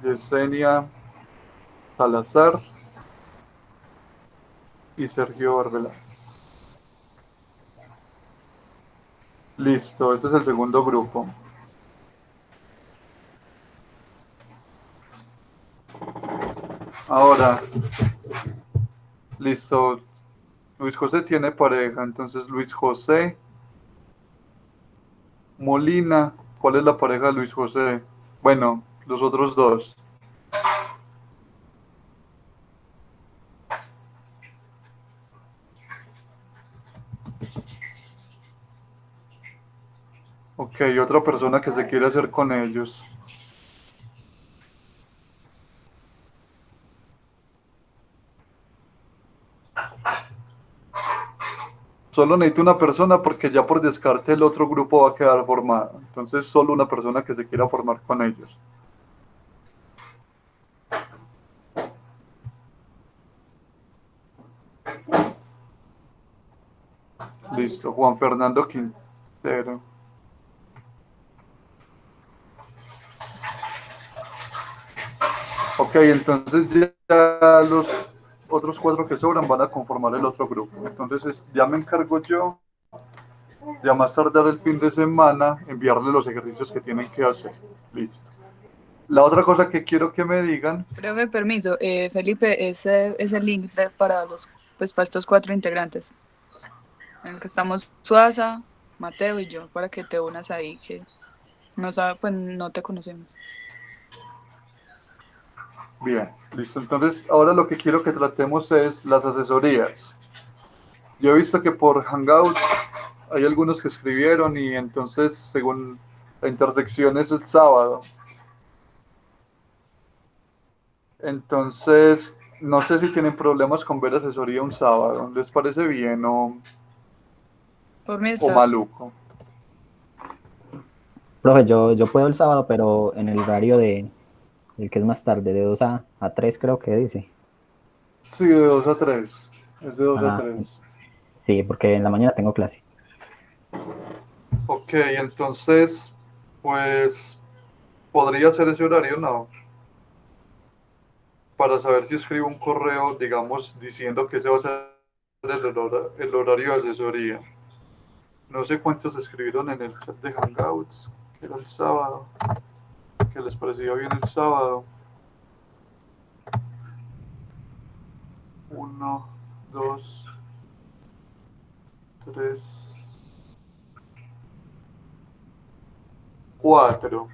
Yesenia Salazar y Sergio Arbeláez. Listo, este es el segundo grupo. Ahora, listo. Luis José tiene pareja, entonces Luis José Molina. ¿Cuál es la pareja de Luis José? Bueno, los otros dos. Ok, otra persona que se quiere hacer con ellos. Solo necesito una persona porque ya por descarte el otro grupo va a quedar formado. Entonces solo una persona que se quiera formar con ellos. Listo, Juan Fernando Quintero. Ok, entonces ya los otros cuatro que sobran van a conformar el otro grupo. Entonces ya me encargo yo de a más tardar el fin de semana enviarle los ejercicios que tienen que hacer. Listo. La otra cosa que quiero que me digan. Breve permiso, Felipe, ese es el link para para estos 4 integrantes. En el que estamos Suaza, Mateo y yo, para que te unas ahí, que no sabe, pues no te conocemos. Bien, listo. Entonces ahora lo que quiero que tratemos es las asesorías. Yo he visto que por Hangout hay algunos que escribieron y entonces según la intersección es el sábado. Entonces, no sé si tienen problemas con ver asesoría un sábado. ¿Les parece bien Por mí o está. maluco? Profe, yo puedo el sábado, pero en el horario el que es más tarde, de 2 a 3 creo que dice. Sí, de 2 a 3. Es de 2 a Ah, 3. sí, porque en la mañana tengo clase. Ok, entonces, pues, ¿podría ser ese horario? No. Para saber si escribo un correo, digamos, diciendo que ese va a ser el horario de asesoría. No sé cuántos escribieron en el chat de Hangouts, que era el sábado, que les parecía bien el sábado. 1, 2, 3, 4.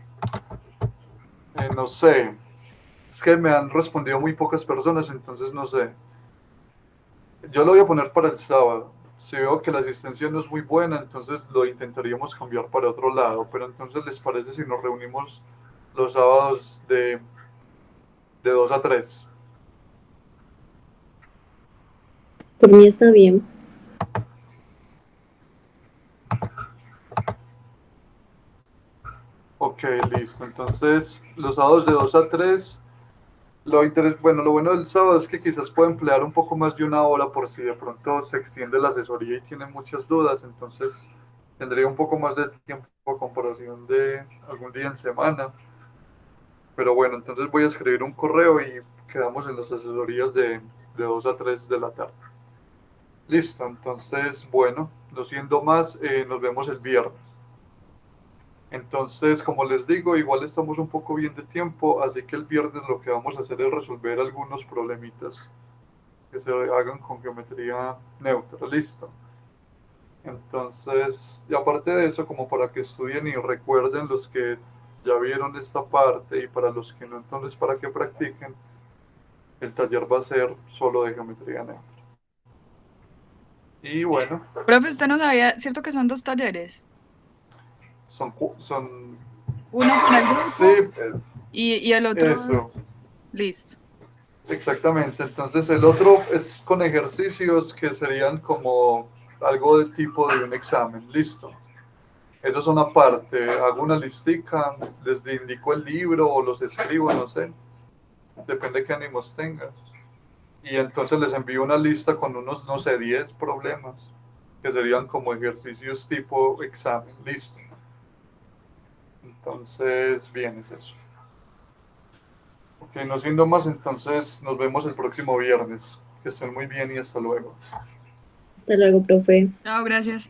No sé. Es que me han respondido muy pocas personas, entonces no sé. Yo lo voy a poner para el sábado. Si veo que la asistencia no es muy buena, entonces lo intentaríamos cambiar para otro lado. Pero entonces, ¿les parece si nos reunimos los sábados de 2 a 3? Por mí está bien. Ok, listo. Entonces, los sábados de 2 a 3. Bueno, lo bueno del sábado es que quizás pueda emplear un poco más de una hora por si de pronto se extiende la asesoría y tiene muchas dudas. Entonces, Tendría un poco más de tiempo a comparación de algún día en semana. Pero bueno, entonces voy a escribir un correo y quedamos en las asesorías de 2 a 3 de la tarde. Listo, entonces, bueno, no siendo más, nos vemos el viernes. Entonces, como les digo, igual estamos un poco bien de tiempo, así que el viernes lo que vamos a hacer es resolver algunos problemitas que se hagan con geometría neutra. Listo. Entonces, y aparte de eso, como para que estudien y recuerden los que ya vieron esta parte y para los que no, entonces para que practiquen, el taller va a ser solo de geometría neutra. Y bueno, Profe, usted no sabía, ¿cierto que son 2 talleres? son Uno para el grupo sí, y el otro eso, listo. exactamente. Entonces el otro es con ejercicios que serían como algo de tipo de un examen, listo. Eso es una parte, hago una listica, les indico el libro o los escribo, no sé, depende de qué ánimos tengan. Y entonces les envío una lista con unos, no sé, 10 problemas, que serían como ejercicios tipo examen, listo. Entonces, bien, es eso. Ok, no siendo más, entonces nos vemos el próximo viernes. Que estén muy bien y hasta luego. Hasta luego, profe. Chao, gracias.